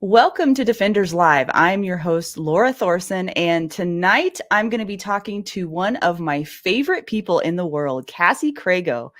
Welcome to Defenders Live. I'm your host, Laura Thorson, and tonight I'm going to be talking to one of my favorite people in the world, Cassy Crago.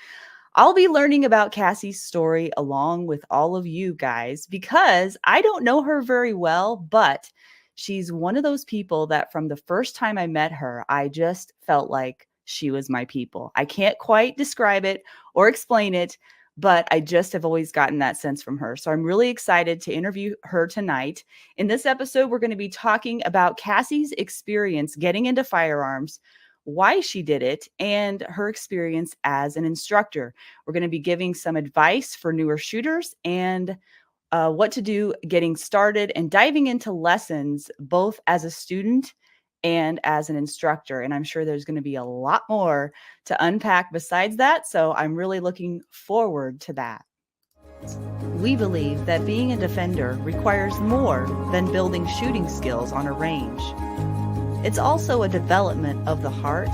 I'll be learning about Cassy's story along with all of you guys because I don't know her very well, but she's one of those people that from the first time I met her, I just felt like she was my people. I can't quite describe it or explain it, but I just have always gotten that sense from her. So I'm really excited to interview her tonight. In this episode, we're going to be talking about Cassy's experience getting into firearms, why she did it, and her experience as an instructor. We're going to be giving some advice for newer shooters and what to do getting started and diving into lessons both as a student and as an instructor. And I'm sure there's going to be a lot more to unpack besides that. So I'm really looking forward to that. We believe that being a defender requires more than building shooting skills on a range. It's also a development of the heart,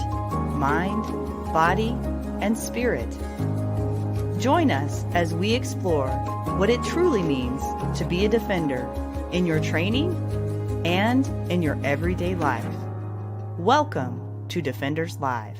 mind, body, and spirit. Join us as we explore what it truly means to be a defender in your training and in your everyday life. Welcome to Defenders Live.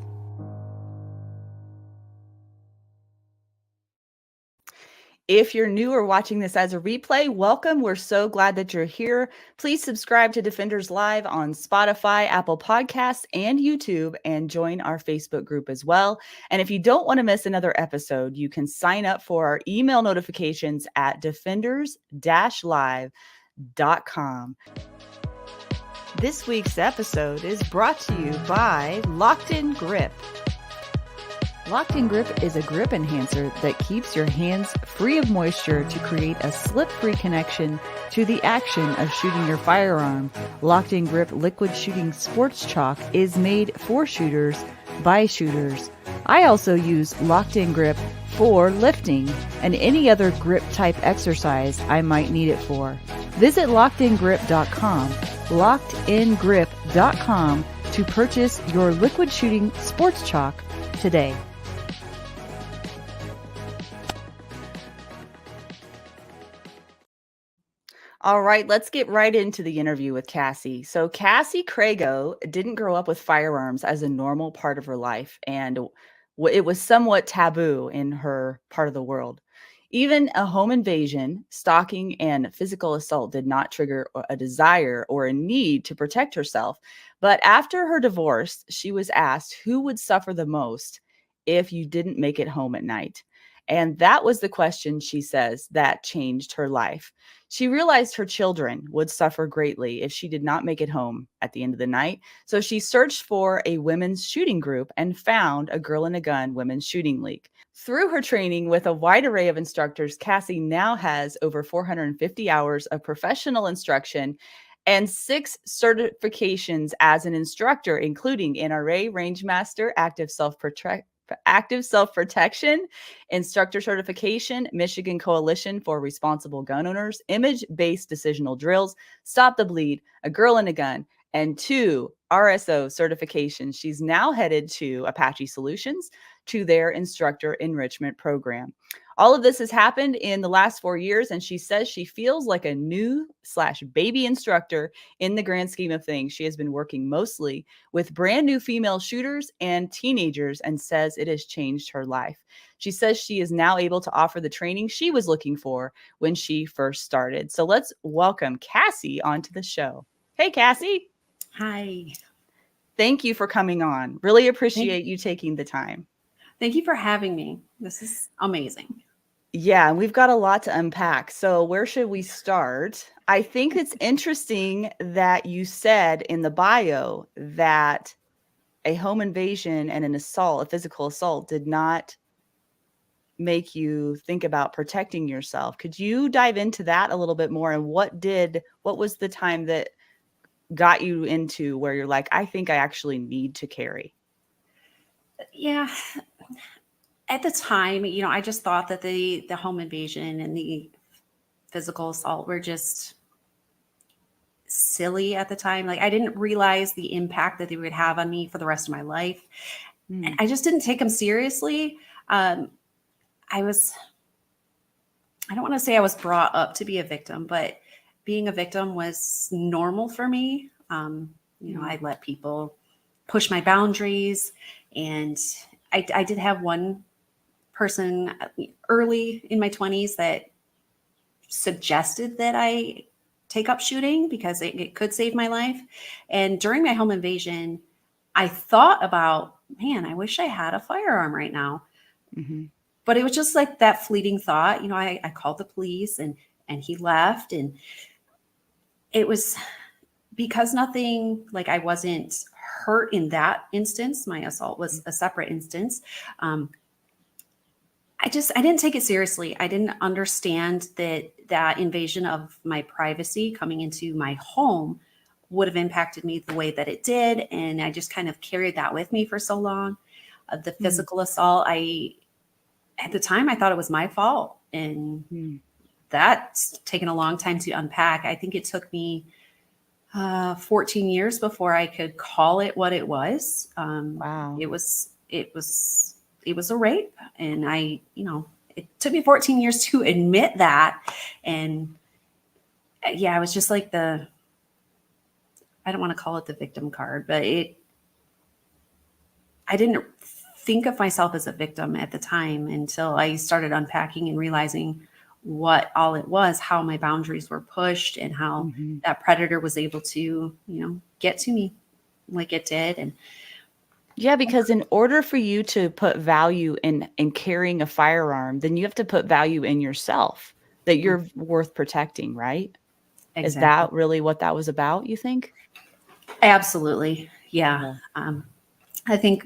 If you're new or watching this as a replay, welcome. We're so glad that you're here. Please subscribe to Defenders Live on Spotify, Apple Podcasts, and YouTube, and join our Facebook group as well. And if you don't want to miss another episode, you can sign up for our email notifications at defenders-live.com. This week's episode is brought to you by Locked In Grip. Locked In Grip is a grip enhancer that keeps your hands free of moisture to create a slip-free connection to the action of shooting your firearm. Locked In Grip liquid shooting sports chalk is made for shooters by shooters. I also use Locked In Grip for lifting and any other grip type exercise I might need it for. Visit lockedingrip.com, lockedingrip.com to purchase your liquid shooting sports chalk today. All right, let's get right into the interview with Cassy. So Cassy Crago didn't grow up with firearms as a normal part of her life, and it was somewhat taboo in her part of the world. Even a home invasion, stalking, and physical assault did not trigger a desire or a need to protect herself. But after her divorce, she was asked who would suffer the most if you didn't make it home at night. And that was the question, she says, that changed her life. She realized her children would suffer greatly if she did not make it home at the end of the night. So she searched for a women's shooting group and found a Girl and a Gun women's shooting league. Through her training with a wide array of instructors, Cassy now has over 450 hours of professional instruction and 6 certifications as an instructor, including NRA, Rangemaster, Active Self-Protection, Instructor Certification, Michigan Coalition for Responsible Gun Owners, Image-Based Decisional Drills, Stop the Bleed, A Girl and a Gun, and 2 RSO certifications. She's now headed to Apache Solutions to their Instructor Enrichment Program. All of this has happened in the last 4 years, and she says she feels like a new/baby instructor in the grand scheme of things. She has been working mostly with brand new female shooters and teenagers and says it has changed her life. She says she is now able to offer the training she was looking for when she first started. So let's welcome Cassy onto the show. Hey, Cassy. Hi. Thank you for coming on. Really appreciate you taking the time. Thank you for having me. This is amazing. Yeah, we've got a lot to unpack. So where should we start? I think it's interesting that you said in the bio that a home invasion and an assault, a physical assault, did not make you think about protecting yourself. Could you dive into that a little bit more? And what was the time that got you into where you're like, I think I actually need to carry? Yeah. At the time, I just thought that the home invasion and the physical assault were just silly at the time. Like, I didn't realize the impact that they would have on me for the rest of my life. And I just didn't take them seriously. I don't want to say I was brought up to be a victim, but being a victim was normal for me. I let people push my boundaries, and I did have one person early in my 20s that suggested that I take up shooting because it could save my life. And during my home invasion, I thought about, man, I wish I had a firearm right now. Mm-hmm. But it was just like that fleeting thought. I called the police, and he left. And it was because nothing, like, I wasn't hurt in that instance. My assault was a separate instance. I didn't take it seriously. I didn't understand that invasion of my privacy coming into my home would have impacted me the way that it did. And I just kind of carried that with me for so long. The physical assault, at the time, I thought it was my fault. And that's taken a long time to unpack. I think it took me 14 years before I could call it what it was. Wow. It was a rape. And it took me 14 years to admit that. And yeah, it was just like I don't want to call it the victim card, but I didn't think of myself as a victim at the time until I started unpacking and realizing what all it was, how my boundaries were pushed, and how that predator was able to, get to me like it did. And yeah, because in order for you to put value in carrying a firearm, then you have to put value in yourself, that you're worth protecting, right? exactly. Is that really what that was about, you think? Absolutely. Yeah. I think,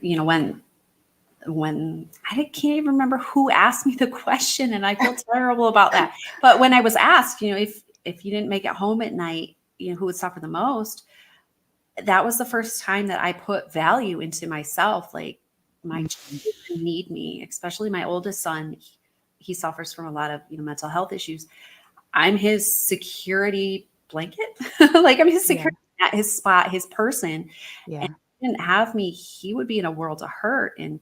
when I can't even remember who asked me the question, and I feel terrible about that. But when I was asked, if you didn't make it home at night, who would suffer the most? That was the first time that I put value into myself. Like, my children need me, especially my oldest son. He suffers from a lot of, mental health issues. I'm his security blanket. Like, I'm his security at his spot, his person. Yeah. And if he didn't have me, he would be in a world of hurt. And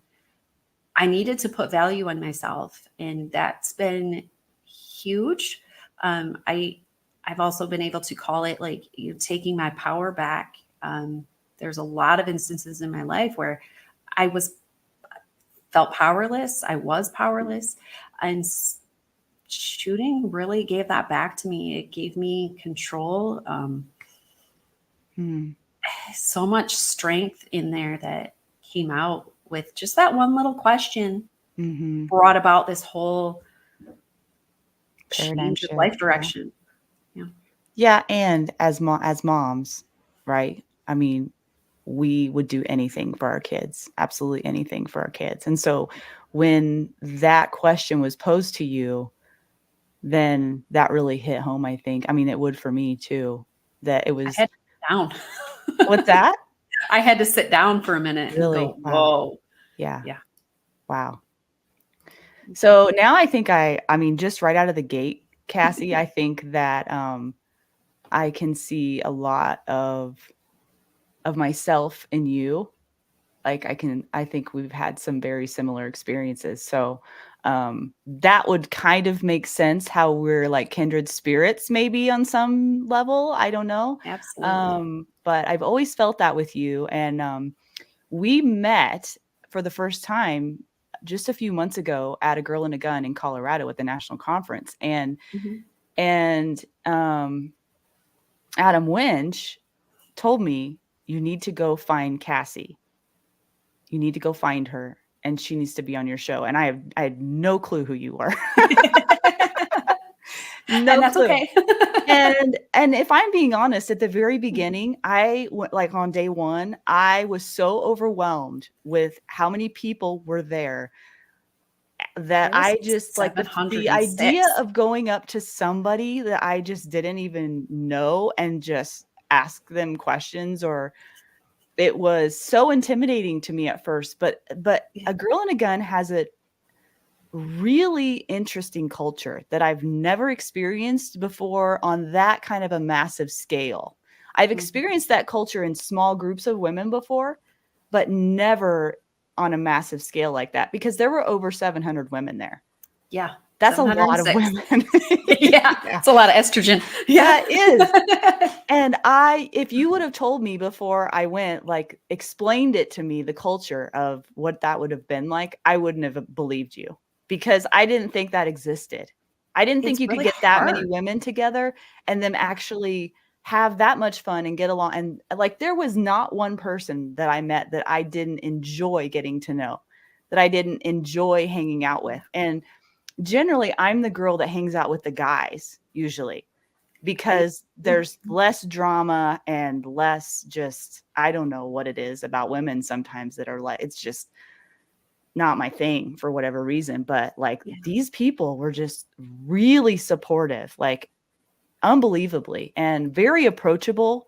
I needed to put value on myself, and that's been huge. I've also been able to call it, like, taking my power back. There's a lot of instances in my life where I felt powerless. I was powerless, and shooting really gave that back to me. It gave me control. So much strength in there that came out with just that one little question. Brought about this whole Paradigm change of shift. life direction. Yeah, and as moms, right? I mean, we would do anything for our kids, absolutely anything for our kids. And so when that question was posed to you, then that really hit home, I think. I mean, it would for me too, that it was. I had to sit down. What's that? I had to sit down for a minute and Really? go, Wow. whoa. Yeah. Yeah. Wow. So now I think I mean, just right out of the gate, Cassy, I think that I can see a lot of myself in you. Like I think we've had some very similar experiences. So that would kind of make sense, how we're like kindred spirits, maybe on some level. I don't know. Absolutely. But I've always felt that with you. And we met for the first time just a few months ago at a Girl and a Gun in Colorado at the national conference. And Adam Winch told me, you need to go find Cassy. You need to go find her, and she needs to be on your show. And I had no clue who you were. No and that's clue. okay. And if I'm being honest, at the very beginning, like on day one, I was so overwhelmed with how many people were there that I just like the idea of going up to somebody that I just didn't even know and just ask them questions, or it was so intimidating to me at first. But a Girl and a Gun has a really interesting culture that I've never experienced before on that kind of a massive scale. I've experienced that culture in small groups of women before, but never on a massive scale like that, because there were over 700 women there. Yeah. That's a lot of 706. women. Yeah, Yeah. it's a lot of estrogen. Yeah, it is. And if you would have told me before I went, like explained it to me, the culture of what that would have been like, I wouldn't have believed you because I didn't think that existed. I didn't think It's you could really get that many hard. women together and them actually have that much fun and get along. And like, there was not one person that I met that I didn't enjoy getting to know, that I didn't enjoy hanging out with. And generally, I'm the girl that hangs out with the guys usually because there's less drama and less just, I don't know what it is about women sometimes that are like, it's just not my thing for whatever reason. But like these people were just really supportive, like unbelievably, and very approachable.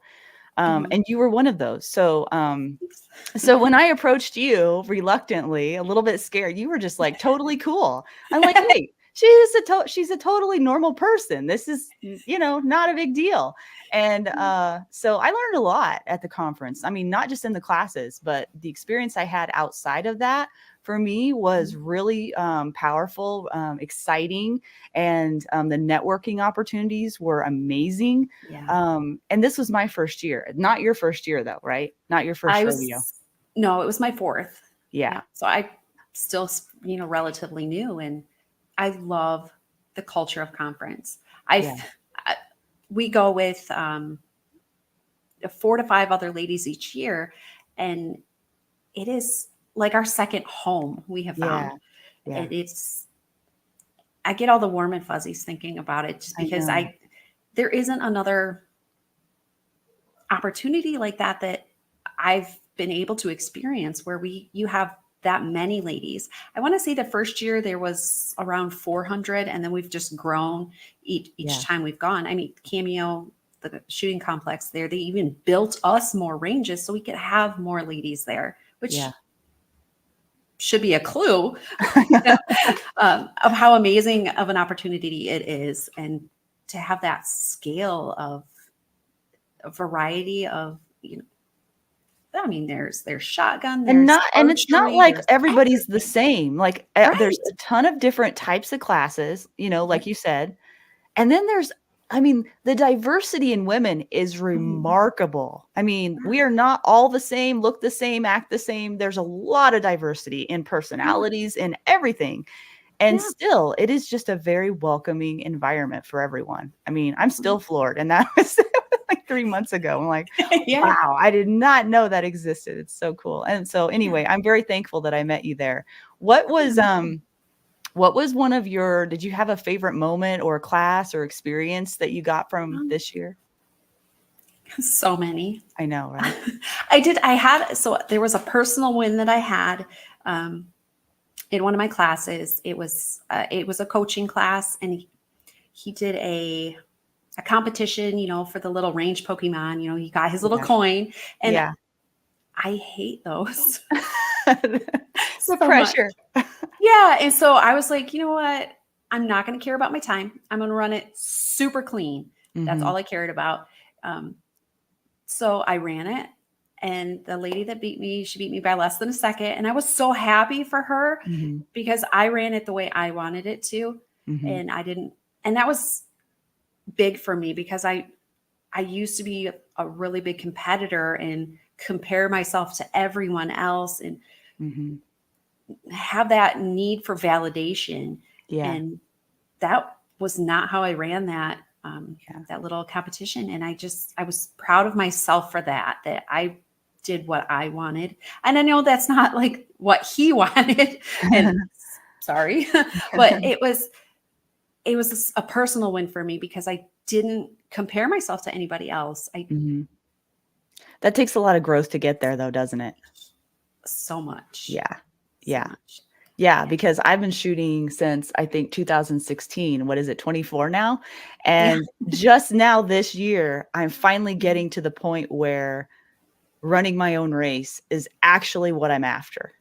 And you were one of those. So when I approached you reluctantly, a little bit scared, you were just like totally cool. I'm like, wait, she's a totally normal person. This is, not a big deal. And so I learned a lot at the conference. I mean, not just in the classes, but the experience I had outside of that for me was really powerful, exciting, and the networking opportunities were amazing. Yeah. And this was my first year, not your first year though, right? Not your first rodeo. No, it was my fourth. Yeah. So I still, relatively new, and I love the culture of conference. We go with 4 to 5 other ladies each year, and it is like our second home, we have found. Yeah. I get all the warm and fuzzies thinking about it just because there isn't another opportunity like that I've been able to experience where you have that many ladies. I want to say the first year there was around 400, and then we've just grown each time we've gone. I mean, Cameo, the shooting complex there, they even built us more ranges so we could have more ladies there, which should be a clue of how amazing of an opportunity it is. And to have that scale of a variety of, I mean, there's shotgun, And there's it's not archery, like there's everybody's the everything. same. Like there's a ton of different types of classes, like you said. And then the diversity in women is remarkable. I mean, we are not all the same, look the same, act the same. There's a lot of diversity in personalities and everything. And still, it is just a very welcoming environment for everyone. I mean, I'm still floored. And that was like 3 months ago. I'm like, wow, I did not know that existed. It's so cool. And so anyway, I'm very thankful that I met you there. What was one of did you have a favorite moment or class or experience that you got from this year? So many. I know, right? So there was a personal win that I had in one of my classes. It was a coaching class, and he did a competition, for the little range Pokemon. He got his little coin, and I hate those. The pressure. Yeah. And so I was like, you know what? I'm not going to care about my time. I'm going to run it super clean. That's all I cared about. So I ran it, and the lady that beat me, she beat me by less than a second. And I was so happy for her because I ran it the way I wanted it to. And and that was big for me because I used to be a really big competitor and compare myself to everyone else and have that need for validation. And that was not how I ran that little competition. And I was proud of myself for that I did what I wanted. And I know that's not like what he wanted. And sorry, but it was a personal win for me because I didn't compare myself to anybody else. That takes a lot of growth to get there though, doesn't it? So much. Yeah, because I've been shooting since I think 2016. What is it, 24 now? And just now this year, I'm finally getting to the point where running my own race is actually what I'm after.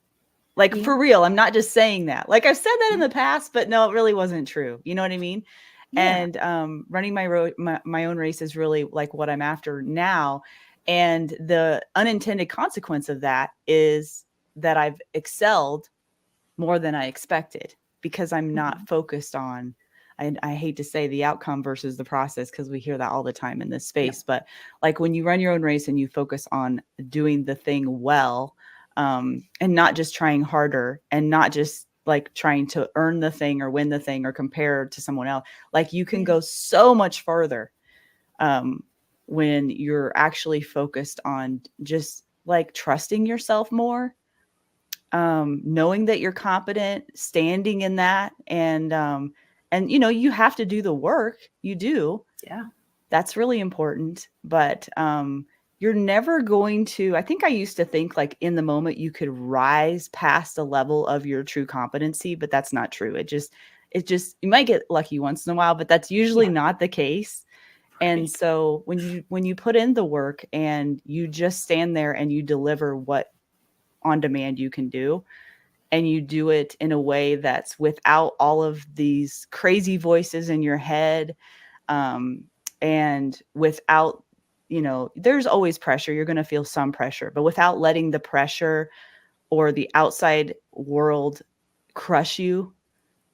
Like for real, I'm not just saying that. Like I've said that in the past, but no, it really wasn't true. You know what I mean? And running my own race is really like what I'm after now. And the unintended consequence of that is that I've excelled more than I expected. because I'm not focused on, I hate to say the outcome versus the process, because we hear that all the time in this space. But like when you run your own race and you focus on doing the thing well, and not just trying harder and not just like trying to earn the thing or win the thing or compare to someone else, like you can go so much further when you're actually focused on just like trusting yourself more, knowing that you're competent, standing in that, and you know, you have to do the work. You do. Yeah. That's really important. But you're never going to, I think I used to think like in the moment you could rise past a level of your true competency, but that's not true. It just, you might get lucky once in a while, but that's usually not the case. And so when you put in the work and you just stand there and you deliver what on demand you can do, and you do it in a way that's without all of these crazy voices in your head, and without, you know, there's always pressure. You're going to feel some pressure, but without letting the pressure or the outside world crush you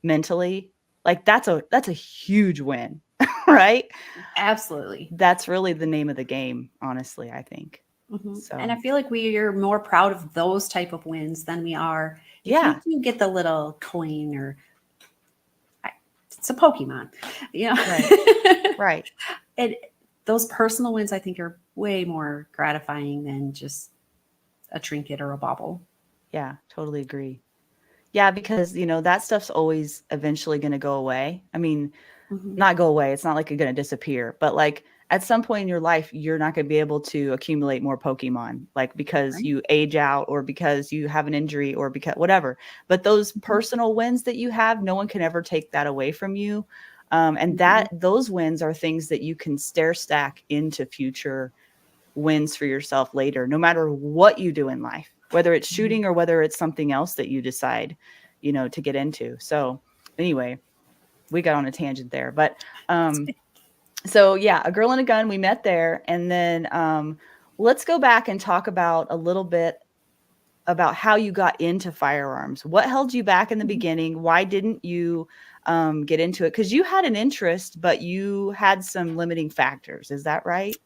mentally, like that's a huge win, right? Absolutely. That's really the name of the game, honestly, I think. So, and I feel like we are more proud of those type of wins than we are if yeah, you do get the little coin or it's a Pokemon, you know. right. And those personal wins, I think, are way more gratifying than just a trinket or a bauble. Yeah, totally agree. Yeah, because, you know, that stuff's always eventually going to go away. I mean, not go away. It's not like you're going to disappear, but like at some point in your life, you're not going to be able to accumulate more Pokemon, like because you age out or because you have an injury or because whatever. But those personal wins that you have, no one can ever take that away from you. And that those wins are things that you can stair stack into future wins for yourself later, no matter what you do in life, whether it's shooting or whether it's something else that you decide, you know, to get into. So anyway, we got on a tangent there, but so yeah, A Girl and a Gun, we met there. And then let's go back and talk about a little bit about how you got into firearms. What held you back in the beginning? Why didn't you get into it? Because you had an interest, but you had some limiting factors. Is that right?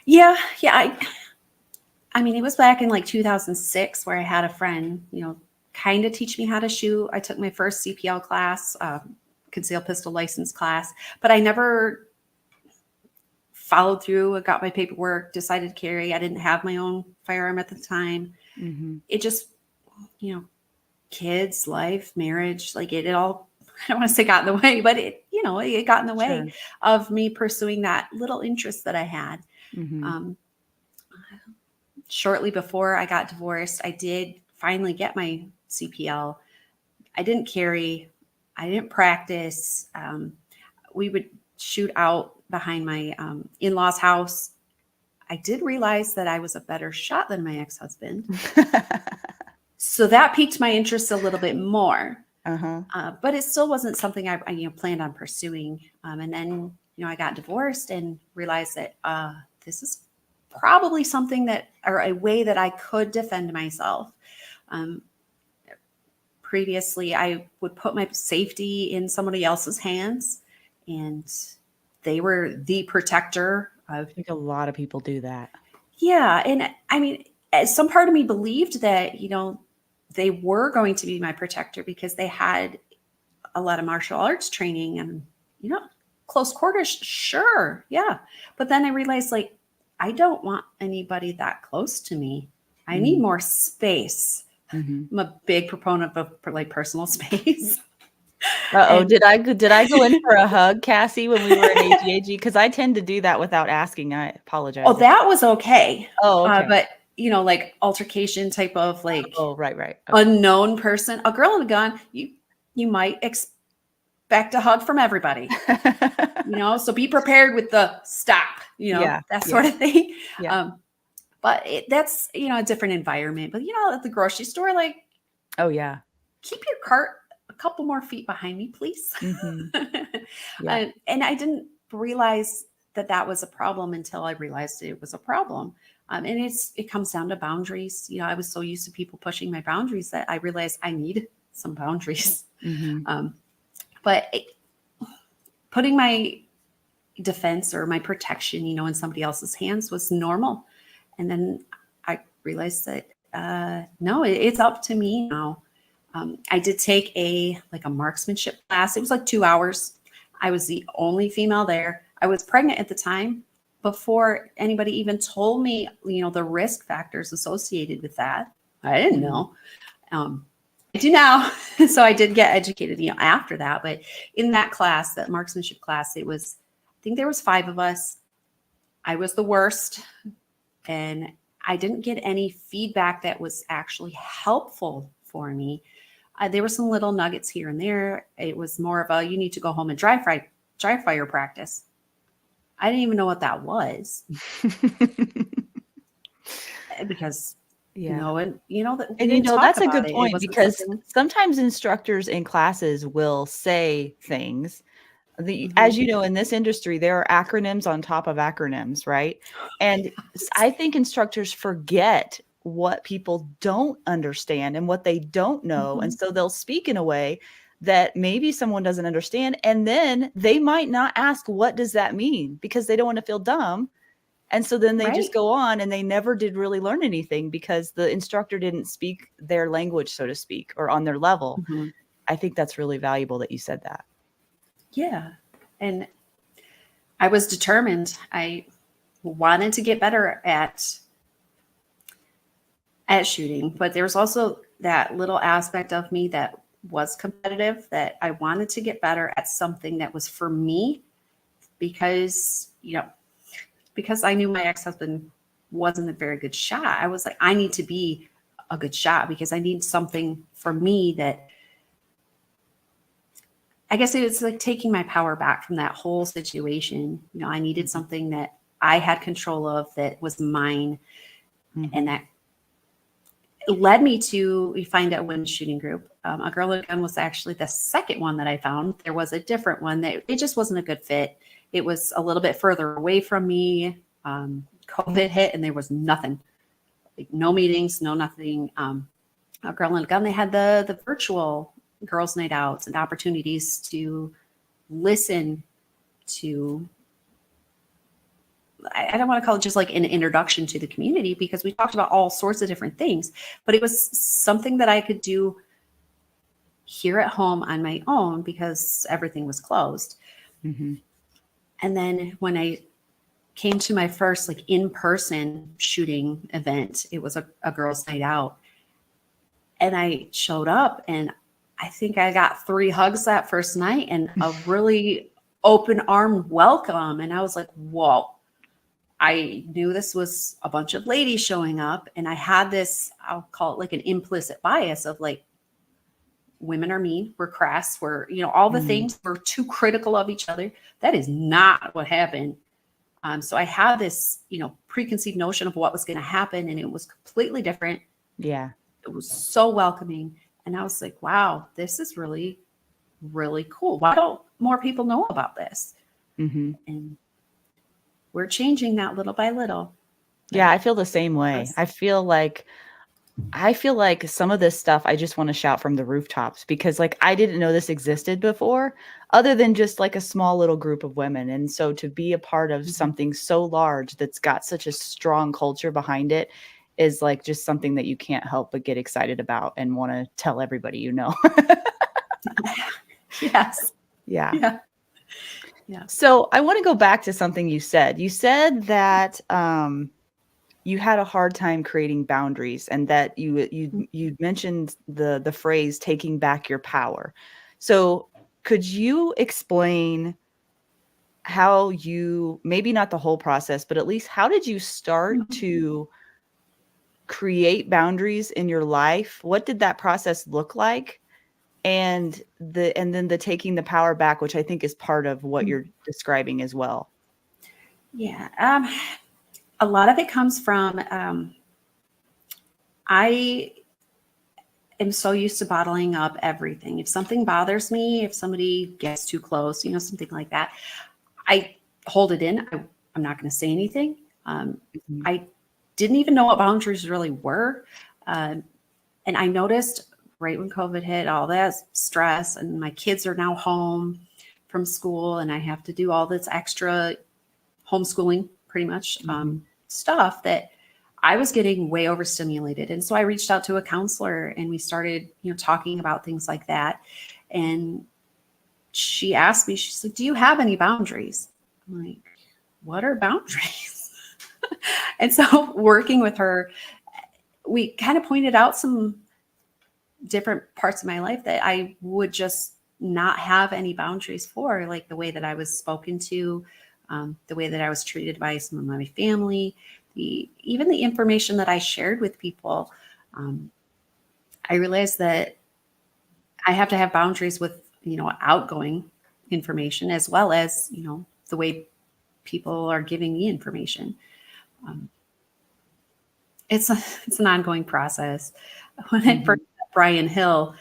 Yeah. I mean, it was back in like 2006 where I had a friend, you know, kind of teach me how to shoot. I took my first CPL class, concealed pistol license class, but I never followed through. I got my paperwork, decided to carry. I didn't have my own firearm at the time. It just, you know, kids, life, marriage, like it all, I don't want to say got in the way, but it, you know, it got in the way of me pursuing that little interest that I had. Shortly before I got divorced, I did finally get my CPL. I didn't carry. I didn't practice. We would shoot out behind my in-laws' house. I did realize that I was a better shot than my ex-husband. So that piqued my interest a little bit more. But it still wasn't something I planned on pursuing. And then, I got divorced and realized that this is probably something that, or a way that I could defend myself. Previously, I would put my safety in somebody else's hands, and they were the protector. I think a lot of people do that. Yeah. And I mean, some part of me believed that, they were going to be my protector because they had a lot of martial arts training and, close quarters. Sure. Yeah. But then I realized, I don't want anybody that close to me. I need more space. I'm a big proponent of personal space. Did I go in for a hug, Cassy, when we were in AGAG? Because I tend to do that without asking. I apologize. Oh, that was okay. Oh, okay. But altercation type of right. Okay. Unknown person, a girl and a gun, you might expect a hug from everybody. So be prepared with the stop, that sort of thing. Yeah. But that's, a different environment. But, at the grocery store, oh, yeah. Keep your cart a couple more feet behind me, please. Yeah. And I didn't realize that was a problem until I realized it was a problem. And it comes down to boundaries. I was so used to people pushing my boundaries that I realized I need some boundaries. Mm-hmm. But putting my defense or my protection, in somebody else's hands was normal. And then I realized that, no, it's up to me now. I did take a marksmanship class. It was like 2 hours. I was the only female there. I was pregnant at the time before anybody even told me, the risk factors associated with that. I didn't know. I do now. So I did get educated, after that. But in that class, that marksmanship class, I think there was 5 of us. I was the worst. And I didn't get any feedback that was actually helpful for me. There were some little nuggets here and there. It was more of a, you need to go home and dry fire practice. I didn't even know what that was. Because, that's a good point, because sometimes instructors in classes will say things. As you know, in this industry, there are acronyms on top of acronyms, right? And I think instructors forget what people don't understand and what they don't know. And so they'll speak in a way that maybe someone doesn't understand. And then they might not ask, what does that mean? Because they don't want to feel dumb. And so then they just go on, and they never did really learn anything because the instructor didn't speak their language, so to speak, or on their level. I think that's really valuable that you said that. Yeah. And I was determined. I wanted to get better at shooting, but there was also that little aspect of me that was competitive, that I wanted to get better at something that was for me, because I knew my ex-husband wasn't a very good shot. I was like, I need to be a good shot, because I need something for me that, I guess it's like taking my power back from that whole situation. I needed something that I had control of, that was mine. And that led me to find a women's shooting group. A Girl and a Gun was actually the second one that I found. There was a different one that it just wasn't a good fit. It was a little bit further away from me. COVID hit and there was nothing, no meetings, no nothing. A Girl and a Gun, they had the virtual girls' night outs and opportunities to listen to, I don't want to call it just like an introduction to the community, because we talked about all sorts of different things, but it was something that I could do here at home on my own because everything was closed. And then when I came to my first in-person shooting event, it was a girls' night out, and I showed up, and I think I got 3 hugs that first night and a really open arm welcome. And I was like, whoa, I knew this was a bunch of ladies showing up. And I had this, I'll call it an implicit bias of women are mean, we're crass, we're, all the things, we're too critical of each other. That is not what happened. So I had this, preconceived notion of what was going to happen, and it was completely different. Yeah. It was so welcoming. And I was like, wow, this is really, really cool. Why don't more people know about this? And we're changing that little by little. Yeah, I feel the same way. I feel like some of this stuff I just want to shout from the rooftops, because I didn't know this existed before, other than just a small little group of women. And so to be a part of something so large that's got such a strong culture behind it is just something that you can't help but get excited about and want to tell everybody Yes. Yeah. So I want to go back to something you said. You said that you had a hard time creating boundaries, and that you mentioned the phrase taking back your power. So could you explain how you, maybe not the whole process, but at least how did you start to create boundaries in your life? What did that process look like? And then the taking the power back, which I think is part of what you're describing as well. Yeah. A lot of it comes from, I am so used to bottling up everything. If something bothers me, if somebody gets too close, something like that, I hold it in. I'm not going to say anything. I didn't even know what boundaries really were. And I noticed right when COVID hit, all that stress, and my kids are now home from school, and I have to do all this extra homeschooling, pretty much, stuff that I was getting way overstimulated. And so I reached out to a counselor, and we started, talking about things like that. And she asked me, she's like, do you have any boundaries? I'm like, what are boundaries? And so working with her, we kind of pointed out some different parts of my life that I would just not have any boundaries for, like the way that I was spoken to, the way that I was treated by some of my family, even the information that I shared with people. I realized that I have to have boundaries with, outgoing information, as well as, the way people are giving me information. It's an ongoing process. When I first met Brian Hill,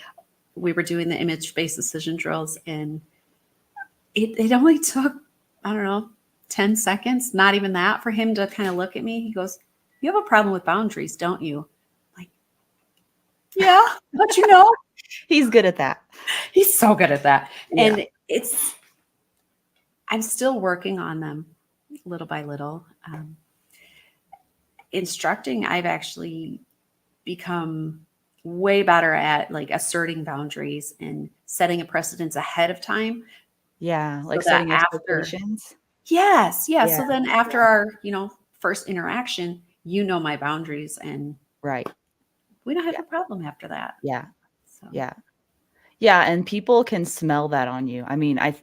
we were doing the image-based decision drills, and it only took, I don't know, 10 seconds, not even that, for him to kind of look at me. He goes, you have a problem with boundaries, don't you? I'm like, yeah, but He's good at that. He's so good at that. Yeah. And I'm still working on them little by little. Instructing, I've actually become way better at like asserting boundaries and setting a precedence ahead of time. Yeah. Like So that setting after, expectations. yes. Yeah. Yeah. So then after our, first interaction, my boundaries, and Right. we don't have a problem after that. Yeah. So Yeah. Yeah. And people can smell that on you. I mean, I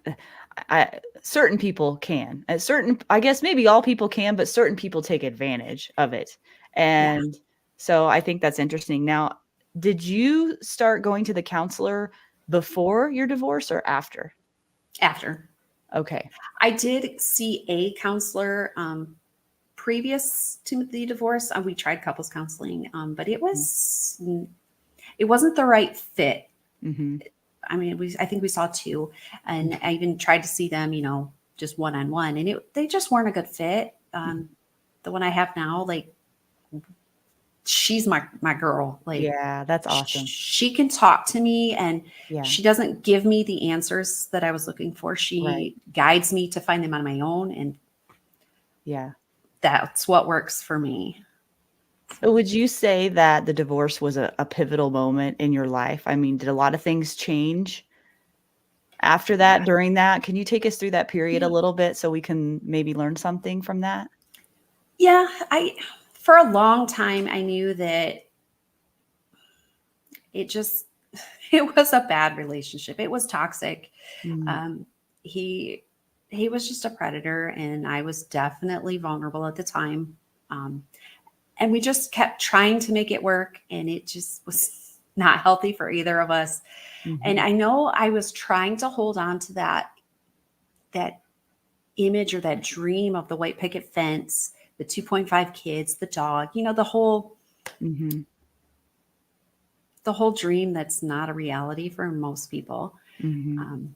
certain people can, I guess maybe all people can, but certain people take advantage of it. And so I think that's interesting. Now, did you start going to the counselor before your divorce or after? After. Okay. I did see a counselor previous to the divorce. We tried couples counseling, but it wasn't the right fit. Mm-hmm. I mean, I think we saw two, and I even tried to see them, just one-on-one, and they just weren't a good fit. The one I have now, like, she's my girl. Like, yeah, that's awesome. She can talk to me, and Yeah. she doesn't give me the answers that I was looking for. She guides me to find them on my own, and yeah, that's what works for me. So would you say that the divorce was a pivotal moment in your life? I mean, did a lot of things change after that, during that? Can you take us through that period a little bit so we can maybe learn something from that? Yeah, for a long time, I knew that it was a bad relationship. It was toxic. He was just a predator, and I was definitely vulnerable at the time. And we just kept trying to make it work, and it just was not healthy for either of us. And I know I was trying to hold on to that image or that dream of the white picket fence, the 2.5 kids, the dog, the whole dream that's not a reality for most people. And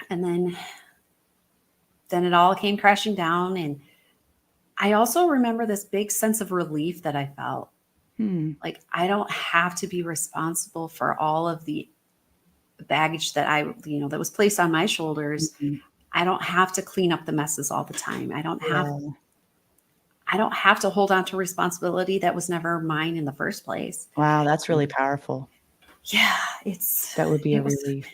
then it all came crashing down. And I also remember this big sense of relief that I felt. Like, I don't have to be responsible for all of the baggage that that was placed on my shoulders. I don't have to clean up the messes all the time. I don't have to hold on to responsibility that was never mine in the first place. Wow, that's really powerful. Yeah, that would be a relief.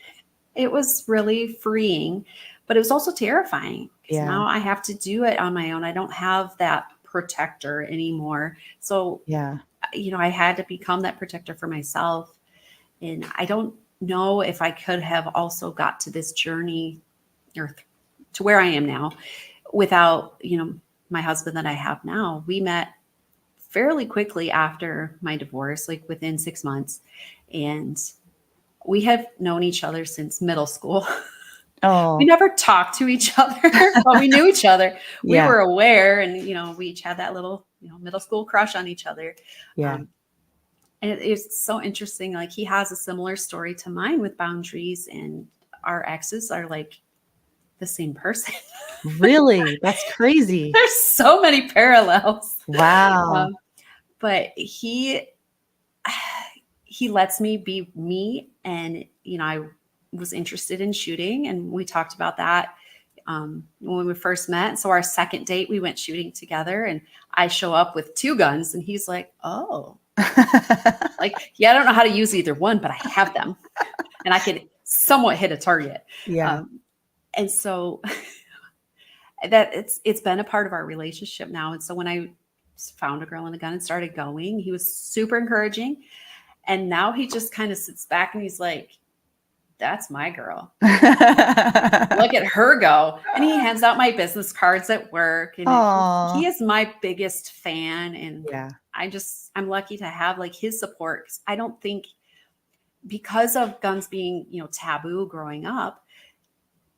It was really freeing, but it was also terrifying, because now I have to do it on my own. I don't have that protector anymore. So, I had to become that protector for myself. And I don't know if I could have also got to this journey or to where I am now without, my husband that I have now. We met fairly quickly after my divorce, like within 6 months. And we have known each other since middle school. Oh, we never talked to each other, but we knew each other. We were aware, and, we each had that little, middle school crush on each other. And it's so interesting. Like, he has a similar story to mine with boundaries, and our exes are like the same person. Really? That's crazy. There's so many parallels. Wow. But he he lets me be me. And, I was interested in shooting, and we talked about that when we first met. So our second date, we went shooting together, and I show up with 2 guns, and he's like, oh, like, yeah, I don't know how to use either one, but I have them and I can somewhat hit a target. Yeah. And so that it's been a part of our relationship now. And so when I found a girl and a gun and started going, he was super encouraging. And now he just kind of sits back and he's like, that's my girl. Look at her go. And he hands out my business cards at work. And he is my biggest fan. And yeah. I'm lucky to have like his support. 'Cause I don't think, because of guns being, taboo growing up,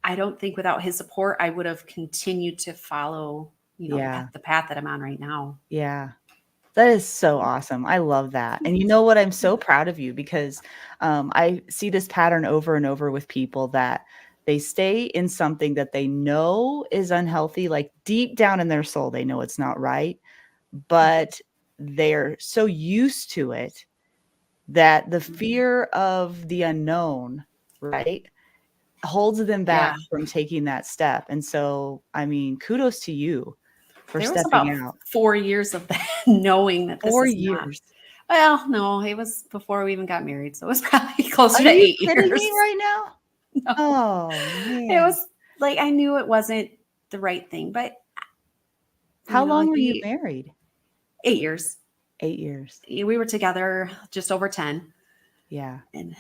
I don't think without his support, I would have continued to follow, the path that I'm on right now. Yeah. That is so awesome. I love that. And you know what? I'm so proud of you because I see this pattern over and over with people that they stay in something that they know is unhealthy, like deep down in their soul, they know it's not right, but they're so used to it that the fear of the unknown, right, holds them back from taking that step. And so, I mean, kudos to you for there was stepping about out. 4 years of that, knowing that this 4 is years. not. Well, no, it was before we even got married. So it was probably closer to Are you 8 kidding years. me right now? No. Oh, It man. was like, I knew it wasn't the right thing, but How long were you married? 8 years. 8 years. We were together just over 10. Yeah. And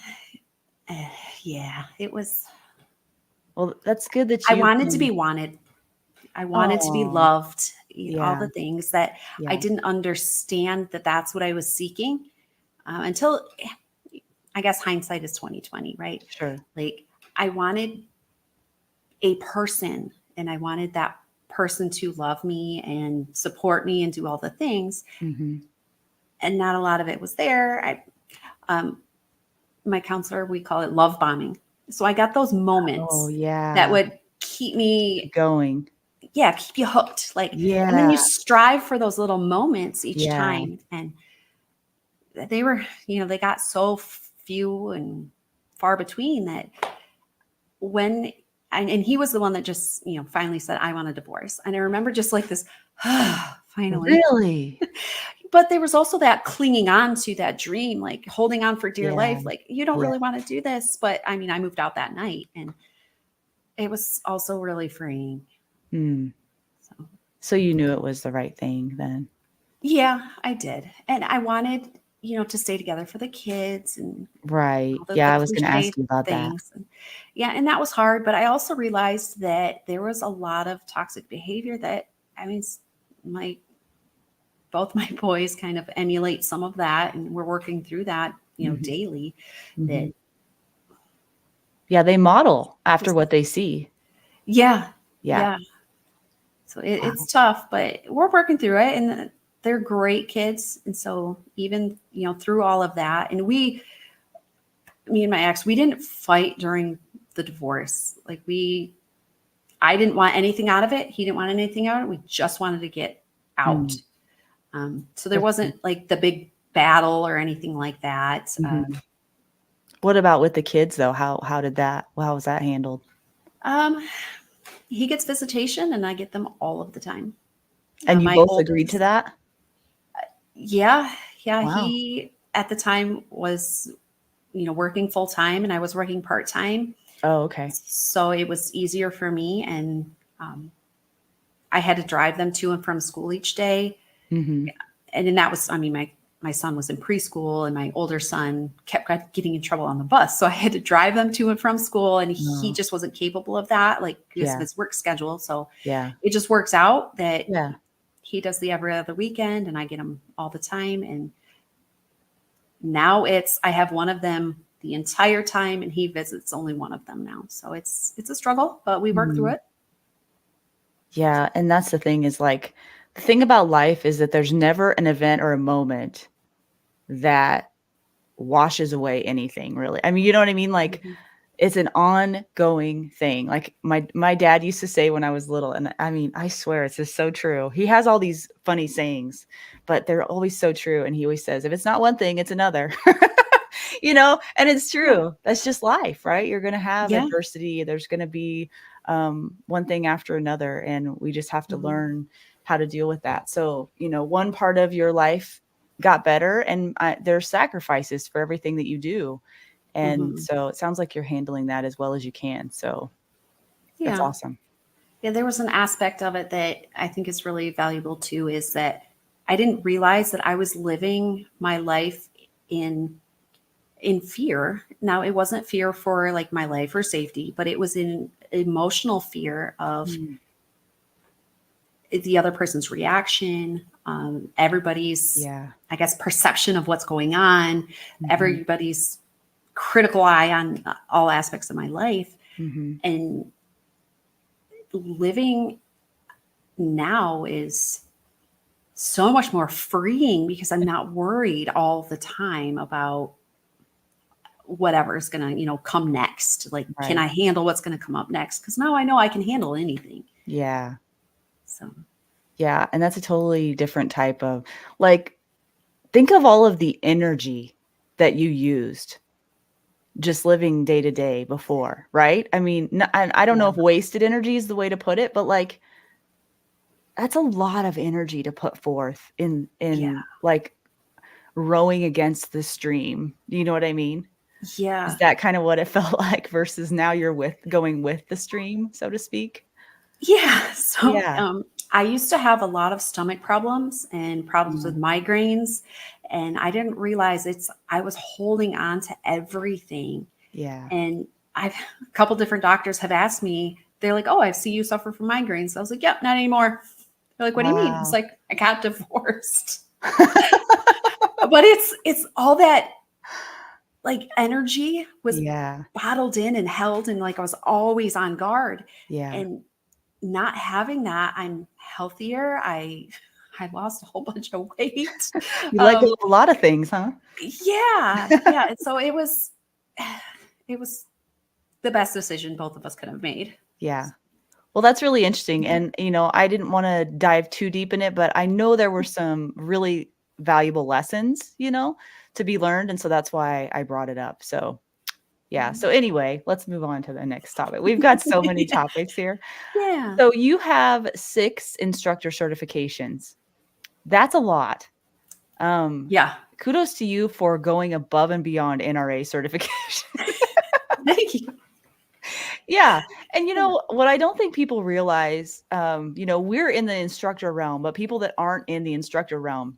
yeah, it was. Well, that's good that I you wanted to be wanted. I wanted to be loved, all the things that I didn't understand that that's what I was seeking until, I guess hindsight is 2020, right? Sure. Like, I wanted a person, and I wanted that person to love me and support me and do all the things. Mm-hmm. And not a lot of it was there. My counselor, we call it love bombing. So I got those moments that would keep me going. Yeah, keep you hooked. Like, and then you strive for those little moments each time. And they were, they got so few and far between that when, and he was the one that just, finally said, I want a divorce. And I remember just like this, finally. Really? But there was also that clinging on to that dream, like holding on for dear life. Like, you don't really want to do this. But I mean, I moved out that night, and it was also really freeing. So you knew it was the right thing then? Yeah, I did. And I wanted, to stay together for the kids and right. I was going to ask you about things. That. And that was hard. But I also realized that there was a lot of toxic behavior that, I mean, both my boys kind of emulate some of that, and we're working through that, daily. That they model after what they see. Yeah. So it's tough, but we're working through it, and they're great kids. And so even, through all of that, and me and my ex, we didn't fight during the divorce. Like I didn't want anything out of it. He didn't want anything out of it. We just wanted to get out. So there wasn't like the big battle or anything like that. What about with the kids though? How was that handled? He gets visitation and I get them all of the time. And you both agreed to that? Yeah. Wow. He at the time was, working full time, and I was working part time. Oh, okay. So it was easier for me, and I had to drive them to and from school each day. And then that was, my son was in preschool, and my older son kept getting in trouble on the bus. So I had to drive them to and from school, and he just wasn't capable of that, like because of his work schedule. So it just works out that he does the every other weekend, and I get him all the time. And now I have one of them the entire time, and he visits only one of them now. So it's a struggle, but we work through it. Yeah. And that's the thing is like, the thing about life is that there's never an event or a moment that washes away anything really. I mean, you know what I mean? Like it's an ongoing thing. Like my dad used to say when I was little, and I mean, I swear it's just so true. He has all these funny sayings, but they're always so true. And he always says, if it's not one thing, it's another. And it's Yeah. true. That's just life, right? You're going to have Yeah. adversity. There's going to be one thing after another, and we just have to Mhm. learn how to deal with that. So, one part of your life got better, and there's sacrifices for everything that you do. And Mhm. so it sounds like you're handling that as well as you can. So that's Yeah. awesome. Yeah, there was an aspect of it that I think is really valuable too, is that I didn't realize that I was living my life in fear. Now, it wasn't fear for like my life or safety, but it was in emotional fear of Mm, the other person's reaction, everybody's, yeah. I guess, perception of what's going on, Hmm. everybody's critical eye on all aspects of my life. Hmm. And living now is so much more freeing because I'm not worried all the time about whatever's going to, come next. Like, can Right. I handle what's going to come up next? Because now I know I can handle anything. Yeah. So, Yeah. And that's a totally different type of, like, think of all of the energy that you used just living day to day before, right? I mean, I don't know yeah, if wasted energy is the way to put it, but like, that's a lot of energy to put forth yeah, in like rowing against the stream. Do you know what I mean? Is yeah, that kind of what it felt like versus now you're going with the stream, so to speak? yeah. So, Yeah. I used to have a lot of stomach problems and problems with Mm, migraines, and I didn't realize I was holding on to everything. yeah. And I've a couple different doctors have asked me, they're like, "Oh, I see you suffer from migraines." I was like, "Yep, not anymore." They're like, "What do you mean?" It's Wow. like, "I got divorced." But it's all that like energy was Yeah. bottled in and held, and like I was always on guard. Yeah. And not having that, I'm healthier. I lost a whole bunch of weight. You let go Um, of a lot of things, huh? yeah, yeah. And so it was the best decision both of us could have made. Yeah. Well, that's really interesting. And, I didn't want to dive too deep in it, but I know there were some really valuable lessons, to be learned. And so that's why I brought it up. So, yeah. So, anyway, let's move on to the next topic. We've got so many Yeah. topics here. Yeah. So, you have 6 instructor certifications. That's a lot. Um, Yeah. Kudos to you for going above and beyond NRA certification. Thank you. Yeah. And what I don't think people realize, we're in the instructor realm, but people that aren't in the instructor realm,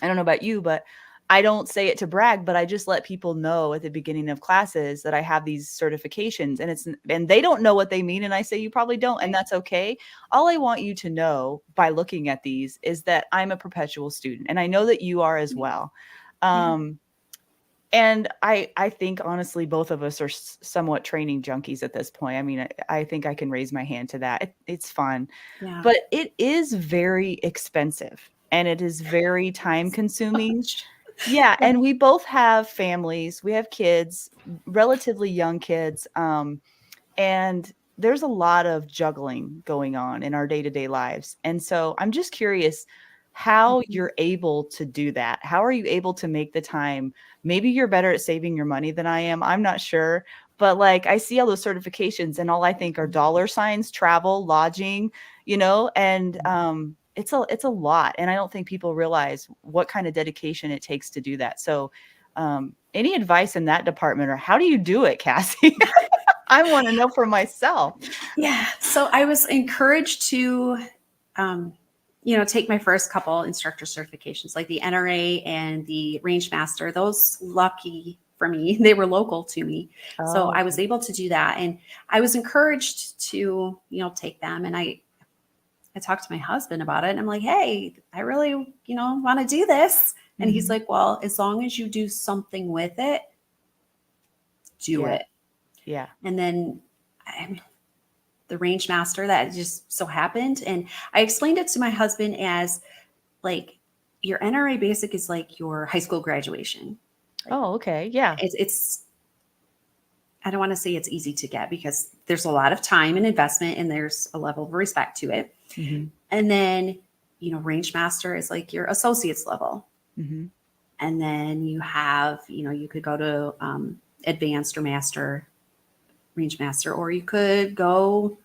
I don't know about you, but I don't say it to brag, but I just let people know at the beginning of classes that I have these certifications, and they don't know what they mean. And I say, you probably don't. And Right. that's okay. All I want you to know by looking at these is that I'm a perpetual student, and I know that you are as well. Yeah. Um, and I think honestly, both of us are somewhat training junkies at this point. I mean, I think I can raise my hand to that. It's fun, Yeah. but it is very expensive and it is very time consuming. Much. Yeah, Yeah. and we both have families. We have kids, relatively young kids. And there's a lot of juggling going on in our day-to-day lives. And so I'm just curious how Mhm. you're able to do that. How are you able to make the time? Maybe you're better at saving your money than I am. I'm not sure. But like I see all those certifications and all I think are dollar signs, travel, lodging, and it's a lot. And I don't think people realize what kind of dedication it takes to do that. So any advice in that department, or how do you do it, Cassie? I want to know for myself. Yeah. So I was encouraged to, um, take my first couple instructor certifications, like the NRA and the Rangemaster. Those, lucky for me, they were local to me. So Oh, I was okay. able to do that. And I was encouraged to, take them. And I talked to my husband about it, and I'm like, hey, I really, want to do this. And he's Mhm. like, well, as long as you do something with it, do Yeah, it. yeah. And then the range master, that just so happened. And I explained it to my husband as like, your NRA basic is like your high school graduation. Like, Oh, okay. Yeah. it's I don't want to say it's easy to get because there's a lot of time and investment and there's a level of respect to it. Mhm. And then, range master is like your associate's level. Mhm. And then you have, you could go to advanced or master, Rangemaster, or you could go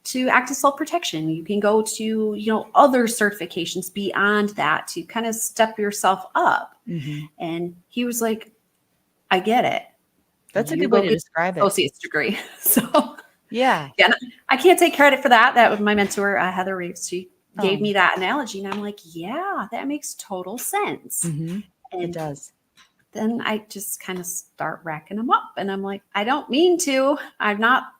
to active self-protection. You can go to, other certifications beyond that to kind of step yourself up. Mm-hmm. And he was like, I get it. That's a You good way go to get describe an it. associate's degree. So Yeah. yeah, I can't take credit for that. That was my mentor, Heather Reeves. She gave Oh. me that analogy, and I'm like, yeah, that makes total sense. Mm-hmm. It And does. then I just kind of start racking them up, and I'm like, I don't mean to. I'm not,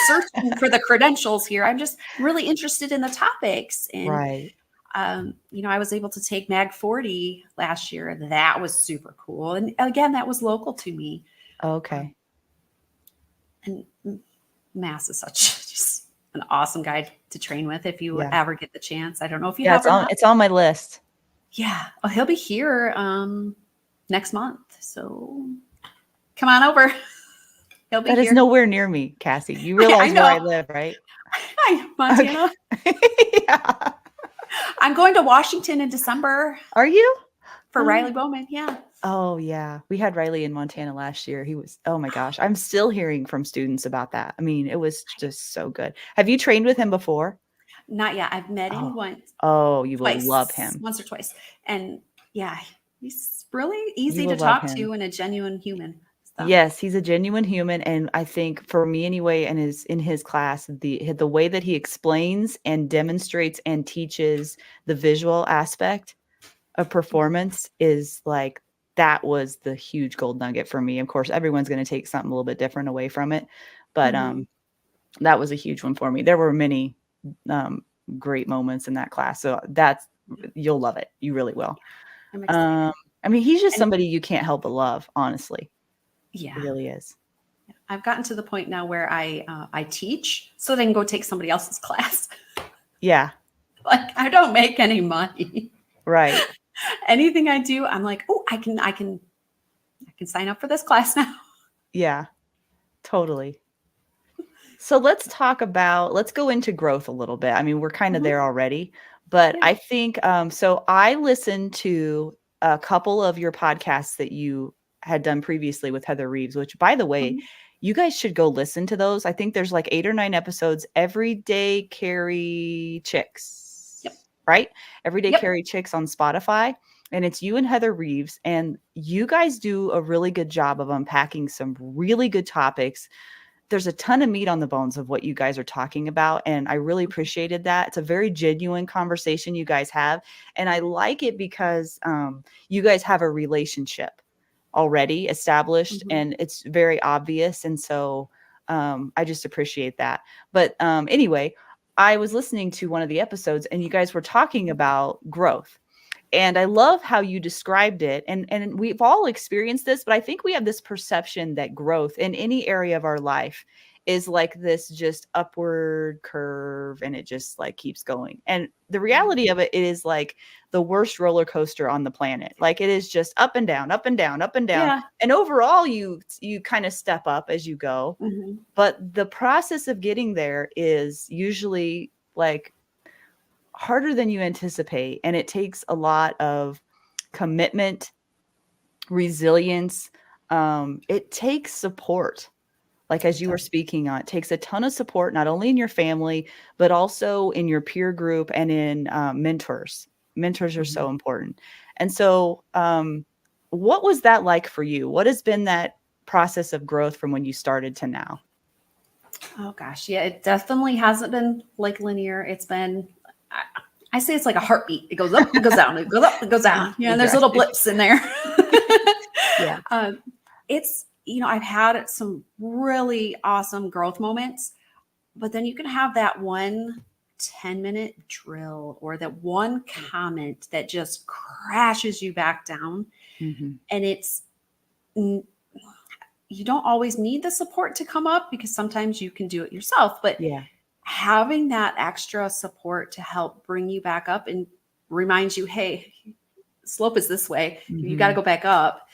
searching for the credentials here. I'm just really interested in the topics. And Right. I was able to take Mag 40 last year. That was super cool. And again, that was local to me. Okay. And Mass is such just an awesome guy to train with if you Yeah. ever get the chance. I don't know if you Yeah, have or not. it's on my list. Yeah. Oh, he'll be here next month. So come on over. He'll be That is here. nowhere near me, Cassie. You I realize where I know. live, right? Hi, Montana. Okay. Yeah. I'm going to Washington in December Are you? for Riley Bowman. Yeah. Oh, yeah. We had Riley in Montana last year. Oh my gosh. I'm still hearing from students about that. I mean, it was just so good. Have you trained with him before? Not yet. I've met him You will twice, love him. once or twice. And yeah, he's really easy You to will love talk him. to and a genuine human. So. Yes, he's a genuine human, and I think for me anyway, and in his class, the way that he explains and demonstrates and teaches the visual aspect of performance is like that was the huge gold nugget for me. Of course, everyone's going to take something a little bit different away from it, but that was a huge one for me. There were many great moments in that class, so you'll love it. You really will. I'm excited. I mean, he's just somebody you can't help but love, honestly. Yeah. It really is. I've gotten to the point now where I teach so they can go take somebody else's class. Yeah. Like I don't make any money. Right. Anything I do, I'm like, oh, I can sign up for this class now. Yeah, totally. So let's go into growth a little bit. I mean, we're kind of there already, but I think, so I listened to a couple of your podcasts that you had done previously with Heather Reeves, which by the way, you guys should go listen to those. I think there's like 8 or 9 episodes, Everyday Carry Chicks, right? Everyday Carry Chicks on Spotify. And it's you and Heather Reeves, and you guys do a really good job of unpacking some really good topics. There's a ton of meat on the bones of what you guys are talking about, and I really appreciated that. It's a very genuine conversation you guys have, and I like it because you guys have a relationship already established, and it's very obvious, and so I just appreciate that. But anyway, I was listening to one of the episodes, and you guys were talking about growth. And I love how you described it. And we've all experienced this, but I think we have this perception that growth in any area of our life is like this just upward curve, and it just like keeps going. And the reality of it is like the worst roller coaster on the planet. Like it is just up and down, up and down, up and down. Yeah. And overall you kind of step up as you go. But the process of getting there is usually like harder than you anticipate, and it takes a lot of commitment, resilience. It takes support, like as you were speaking on. It takes a ton of support, not only in your family but also in your peer group and in mentors. Mentors are so important. And so what was that like for you? What has been that process of growth from when you started to now? Oh gosh, yeah, it definitely hasn't been like linear. It's been, I say it's like a heartbeat. It goes up, it goes down, it goes up, it goes down. Yeah, and there's little blips in there. Yeah. It's, I've had some really awesome growth moments, but then you can have that one 10-minute drill or that one comment that just crashes you back down. And it's, you don't always need the support to come up because sometimes you can do it yourself, but having that extra support to help bring you back up and remind you, hey, slope is this way. You got to go back up.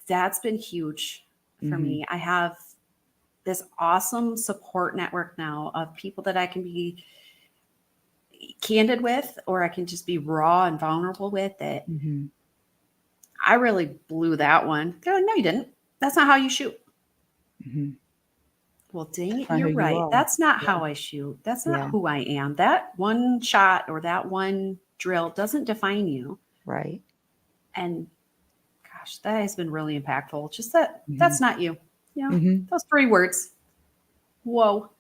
That's been huge for me. I have this awesome support network now of people that I can be candid with, or I can just be raw and vulnerable with it. I really blew that one. Go, no, you didn't. That's not how you shoot. Mm-hmm. Well, dang it, Not who you're you right. are. That's not Yeah. how I shoot. That's not Yeah. who I am. That one shot or that one drill doesn't define you. Right. And gosh, that has been really impactful. Just that Mm-hmm. that's not you. You know, Mm-hmm. those 3 words. Whoa.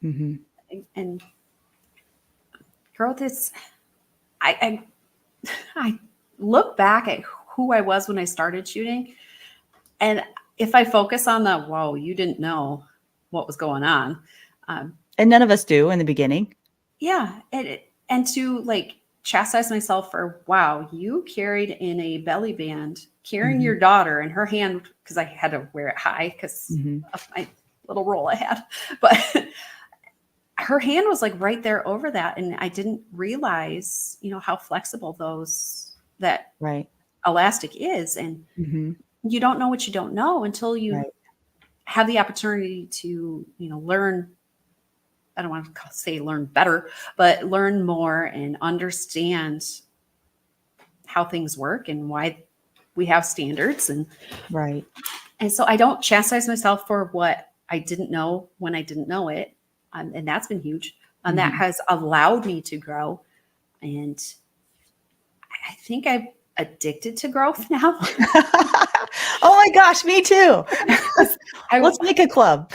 Mm-hmm. And growth is I I look back at who I was when I started shooting. And if I focus on the, whoa, you didn't know what was going on. Um, And none of us do in the beginning. yeah. And to like chastise myself for, wow, you carried in a belly band, carrying Mm-hmm. your daughter in her hand, because I had to wear it high because Mm-hmm. of my little role I had. But her hand was like right there over that. And I didn't realize, how flexible that Right. elastic is. And Mm-hmm. you don't know what you don't know until you Right. have the opportunity to, learn. I don't want to say learn better, but learn more and understand how things work and why we have standards. Right. And so I don't chastise myself for what I didn't know when I didn't know it. And that's been huge. And that Mm-hmm. has allowed me to grow. And I think I'm addicted to growth now. Oh my gosh, me too. I, Let's make a club.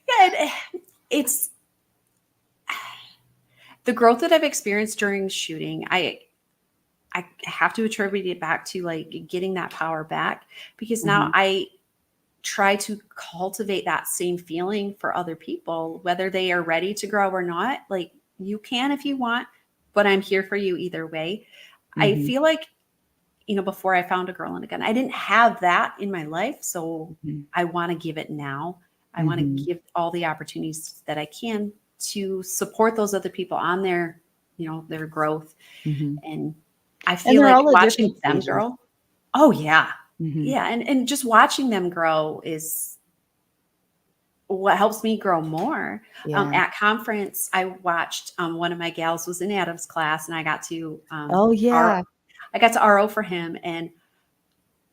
yeah, it's the growth that I've experienced during shooting. I have to attribute it back to like getting that power back, because now Mm-hmm. I try to cultivate that same feeling for other people, whether they are ready to grow or not. Like, you can if you want, but I'm here for you either way. I Mm-hmm. feel like, before I found a girl and a gun, I didn't have that in my life. So Mm-hmm. I want to give it now. I want Mm-hmm. to give all the opportunities that I can to support those other people on their growth. Mm-hmm. And I And feel they're like all at watching different them stages. grow. Oh yeah. Mm-hmm. Yeah. And just watching them grow is what helps me grow more. Yeah. At conference, I watched one of my gals was in Adam's class, and I got to Oh yeah. RO for him, and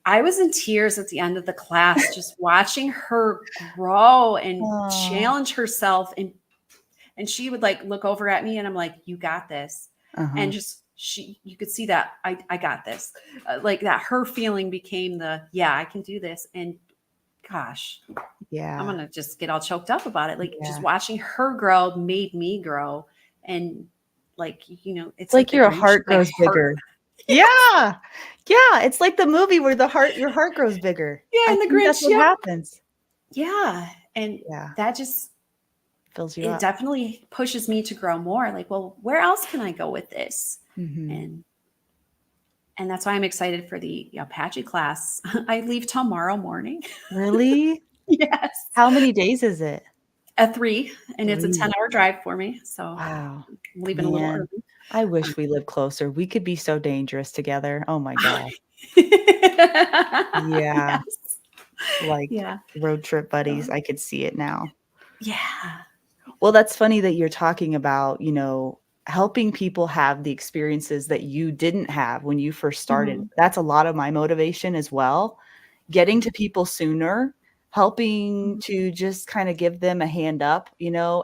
I was in tears at the end of the class, just watching her grow and Oh. challenge herself, and she would like look over at me, and I'm like, "You got this," Uh-huh. and just you could see that I got this, like that. Her feeling became yeah, I can do this, and gosh, I'm Yeah. gonna just get all choked up about it. Like, just Yeah. watching her grow made me grow, and like It's it's like like the your Grinch. heart My grows heart, bigger. Yeah. Yeah. It's like the movie where your heart grows bigger. yeah, I and the think that's Grinch, what yep, happens. yeah, and Yeah. that just Fills you it up. definitely pushes me to grow more. Like, well, where else can I go with this? Mm-hmm. And that's why I'm excited for the Apache class. I leave tomorrow morning. Really? Yes, How many days is it? at 3, and it's a 3. 10-hour drive for me. So Wow. I'm leaving a little Man, early. I wish we lived closer. We could be so dangerous together. Oh my god. Yeah, Yes. like Yeah. road trip buddies. So, I could see it now. yeah. Well, that's funny that you're talking about, helping people have the experiences that you didn't have when you first started. Mhm. That's a lot of my motivation as well. Getting to people sooner, helping Mhm. to just kind of give them a hand up,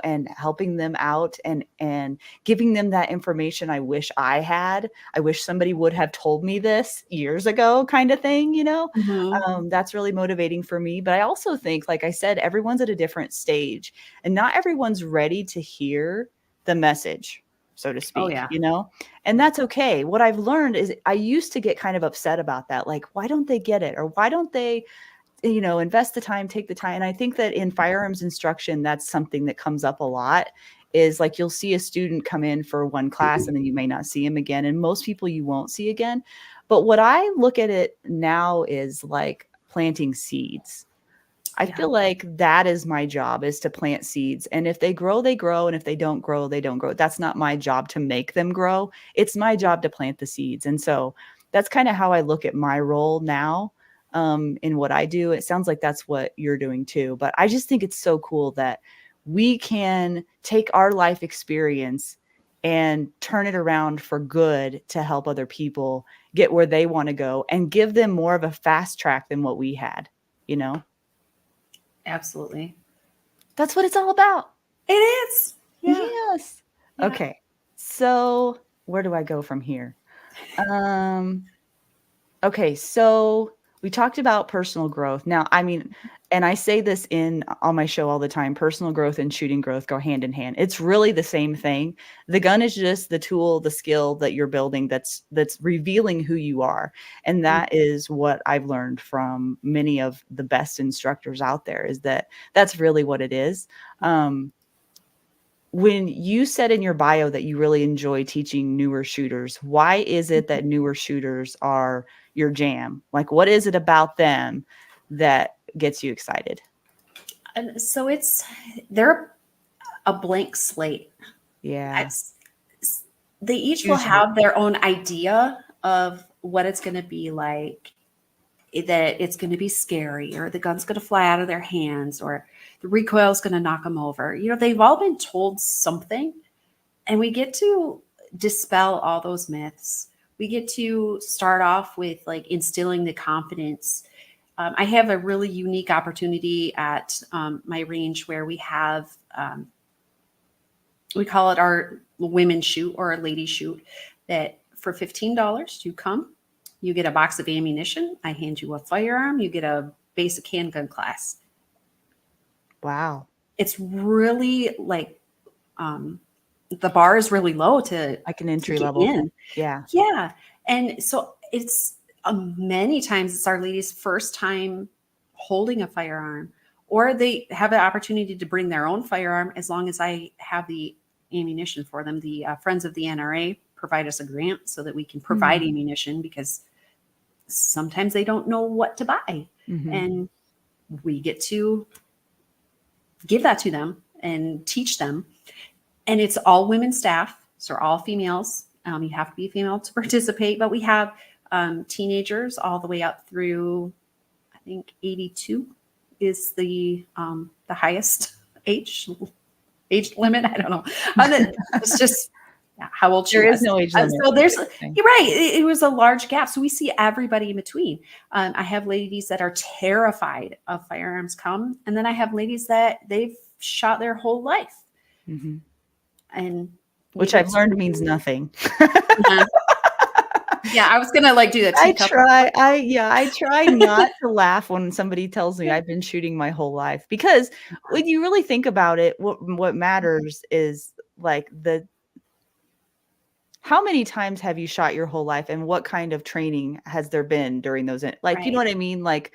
and helping them out and giving them that information I wish I had. I wish somebody would have told me this years ago kind of thing. Mhm. That's really motivating for me. But I also think, like I said, everyone's at a different stage and not everyone's ready to hear the message, so to Oh, speak, yeah. and that's okay. What I've learned is I used to get kind of upset about that. Like, why don't they get it? Or why don't they, invest the time, take the time? And I think that in firearms instruction, that's something that comes up a lot is like, you'll see a student come in for one class and then you may not see him again. And most people you won't see again. But what I look at it now is like planting seeds. I Yeah. feel like that is my job, is to plant seeds. And if they grow, they grow. And if they don't grow, they don't grow. That's not my job to make them grow. It's my job to plant the seeds. And so that's kind of how I look at my role now, in what I do. It sounds like that's what you're doing too. But I just think it's so cool that we can take our life experience and turn it around for good to help other people get where they want to go and give them more of a fast track than what we had, you know? Absolutely. That's what it's all about. It is. Yeah. Yes. Yeah. Okay. So where do I go from here? Okay, so we talked about personal growth. Now, I mean, and I say this on my show all the time, personal growth and shooting growth go hand in hand. It's really the same thing. The gun is just the tool, the skill that you're building that's revealing who you are. And that is what I've learned from many of the best instructors out there, is that that's really what it is. When you said in your bio that you really enjoy teaching newer shooters, why is it that newer shooters are your jam? Like, what is it about them that gets you excited? And so they're a blank slate. Yeah. They each will Usually. have their own idea of what it's going to be like, that it's going to be scary, or the gun's going to fly out of their hands, or the recoil is going to knock them over. You know, they've all been told something, and we get to dispel all those myths. We get to start off with like instilling the confidence. I have a really unique opportunity at my range where we have, we call it our women shoot or a lady shoot, that for $15 you come, you get a box of ammunition, I hand you a firearm, you get a basic handgun class. Wow. It's really like, the bar is really low to Like an entry get level in. thing. Yeah. Yeah. And so it's many times it's our ladies' first time holding a firearm, or they have the opportunity to bring their own firearm as long as I have the ammunition for them. The Friends of the NRA provide us a grant so that we can provide ammunition, because sometimes they don't know what to buy. And we get to give that to them and teach them. And it's all women staff, so all females. You have to be a female to participate, but we have teenagers all the way up through, I think 82 is the highest age limit. I don't know. It's just how old she was. There is no age limit. So you're right. It was a large gap. So we see everybody in between. I have ladies that are terrified of firearms come, and then I have ladies that they've shot their whole life. And which I've learned means nothing. Yeah, I was gonna like do that. I try not to laugh when somebody tells me I've been shooting my whole life, because when you really think about it, what matters is like how many times have you shot your whole life, and what kind of training has there been during those? Like, you know what I mean? Like,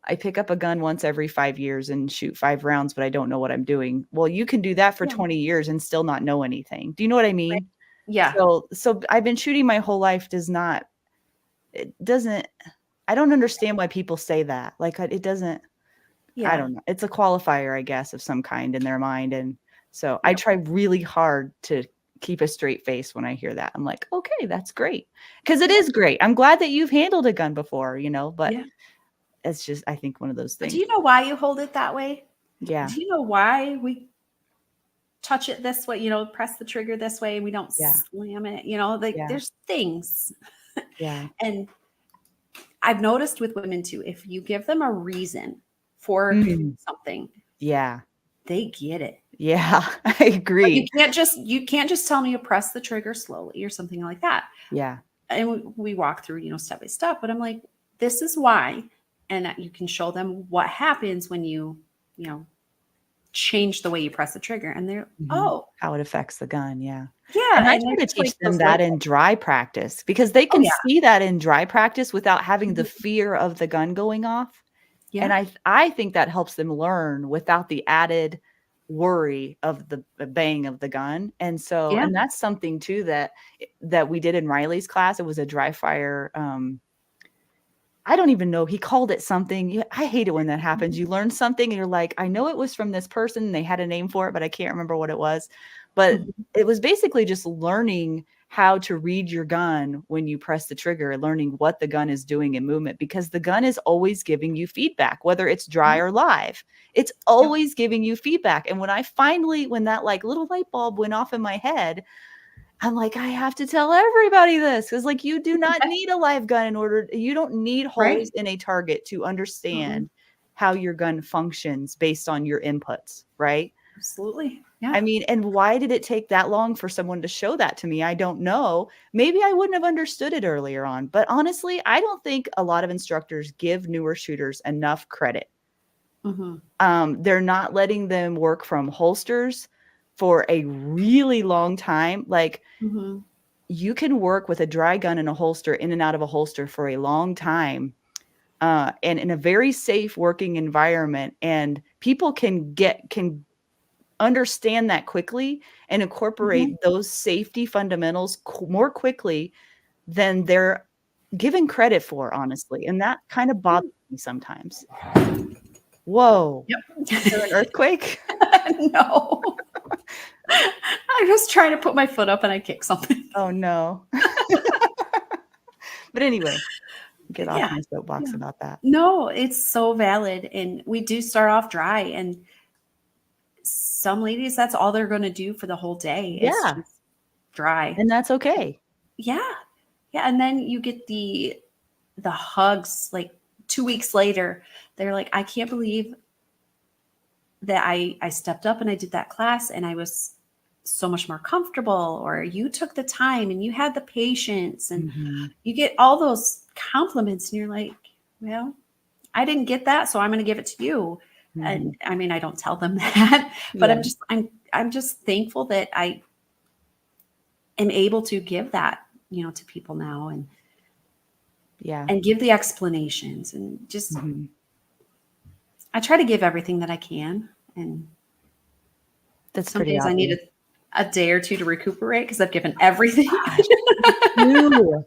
I pick up a gun once every 5 years and shoot 5 rounds, but I don't know what I'm doing. Well, you can do that for 20 years and still not know anything. Do you know what I mean? Yeah. So I've been shooting my whole life I don't understand why people say that. Like, it doesn't, I don't know. It's a qualifier, I guess, of some kind in their mind. And so I try really hard to keep a straight face when I hear that. I'm like, okay, that's great. Because it is great. I'm glad that you've handled a gun before, but it's just, I think, one of those things. Do you know why you hold it that way? Yeah. Do you know why we touch it this way, press the trigger this way, and we don't slam it, there's things. Yeah. And I've noticed with women too, if you give them a reason for something, they get it. Yeah, I agree. But you can't just tell me to press the trigger slowly or something like that. Yeah. And we walk through, step by step, but I'm like, this is why. And you can show them what happens when you change the way you press the trigger, and they're how it affects the gun. Yeah. And I try to teach them that in dry practice, because they can see that in dry practice without having the fear of the gun going off. And I think that helps them learn without the added worry of the bang of the gun. And so, and that's something too that we did in Riley's class. It was a dry fire. I don't even know. He called it something. I hate it when that happens. You learn something and you're like, I know it was from this person. They had a name for it, but I can't remember what it was. But it was basically just learning how to read your gun when you press the trigger, learning what the gun is doing in movement, because the gun is always giving you feedback, whether it's dry or live. It's always giving you feedback. And when that like little light bulb went off in my head, I'm like, I have to tell everybody this because, like, you do not need a live gun you don't need holes Right. in a target to Mhm. understand how your gun functions based on your inputs, right? Absolutely. I Yeah. mean, and why did it take that long for someone to show that to me? I don't know. Maybe I wouldn't have understood it earlier on, but honestly, I don't think a lot of instructors give newer shooters enough credit. Mhm. They're not letting them work from holsters for a really long time. Like, Mhm. you can work with a dry gun in a holster, in and out of a holster for a long time, and in a very safe working environment. And people can understand that quickly and incorporate Mhm. those safety fundamentals more quickly than they're given credit for, honestly. And that kind of bothers me sometimes. Whoa. Is there an Yep. earthquake? No. I was trying to put my foot up and I kicked something. Oh no. But anyway, get off Yeah. my soapbox Yeah. about that. No, it's so valid. And we do start off dry. And some ladies, that's all they're going to do for the whole day is Yeah. just dry. And that's okay. Yeah. Yeah. And then you get the hugs like 2 weeks later. They're like, I can't believe that I stepped up and I did that class and I was so much more comfortable, or you took the time and you had the patience, and Mhm. you get all those compliments and you're like, well, I didn't get that, so I'm going to give it to you. And Mhm. I mean, I don't tell them that, but Yeah. I'm just thankful that I am able to give that, to people now, Yeah. and give the explanations, and just Mhm. I try to give everything that I can. And That's some pretty days I need obvious. a day or two to recuperate because I've given everything. Gosh, me too.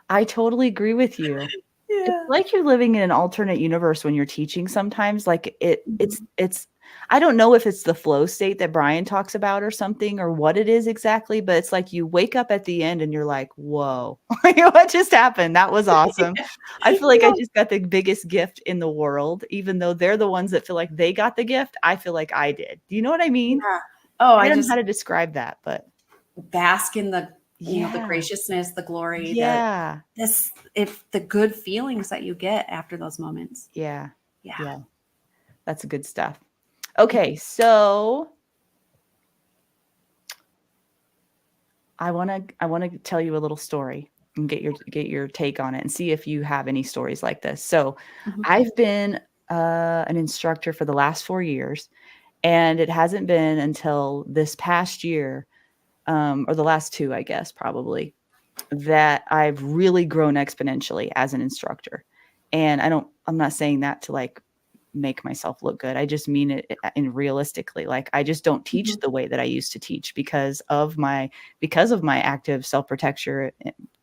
I totally agree with you. It's Yeah. like you're living in an alternate universe when you're teaching sometimes, like, Mhm. it's I don't know if it's the flow state that Brian talks about or something or what it is exactly, but it's like you wake up at the end and you're like, "Whoa, like, what just happened? That was awesome." I feel like I Yeah. just got the biggest gift in the world, even though they're the ones that feel like they got the gift, I feel like I did. Do you know what I mean? Yeah. Oh, I I don't know how just to describe that, but bask in the yeah. graciousness, the glory, Yeah. if the good feelings that you get after those moments. Yeah. Yeah. Yeah. That's good stuff. Mhm. Okay, so I wanna tell you a little story and get your take on it and see if you have any stories like this. So, Mhm. I've been, an instructor for the last 4 years, and it hasn't been until this past year, or the last 2, I guess, probably, that I've really grown exponentially as an instructor. And I'm not saying that to, like, make myself look good. I just mean it in realistically. Like, I just don't teach Mhm. the way that I used to teach because of my active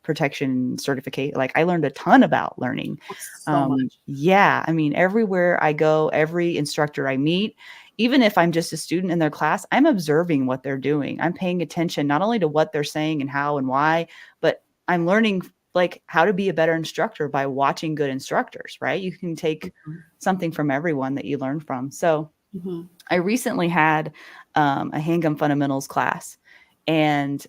protection certificate. Like, I learned a ton about learning. So much. Yeah, I mean, everywhere I go, every instructor I meet, even if I'm just a student in their class, I'm observing what they're doing. I'm paying attention not only to what they're saying and how and why, but I'm learning, like, how to be a better instructor by watching good instructors, right? You can take Mhm. something from everyone that you learn from. So Mhm. I recently had a handgun fundamentals class, and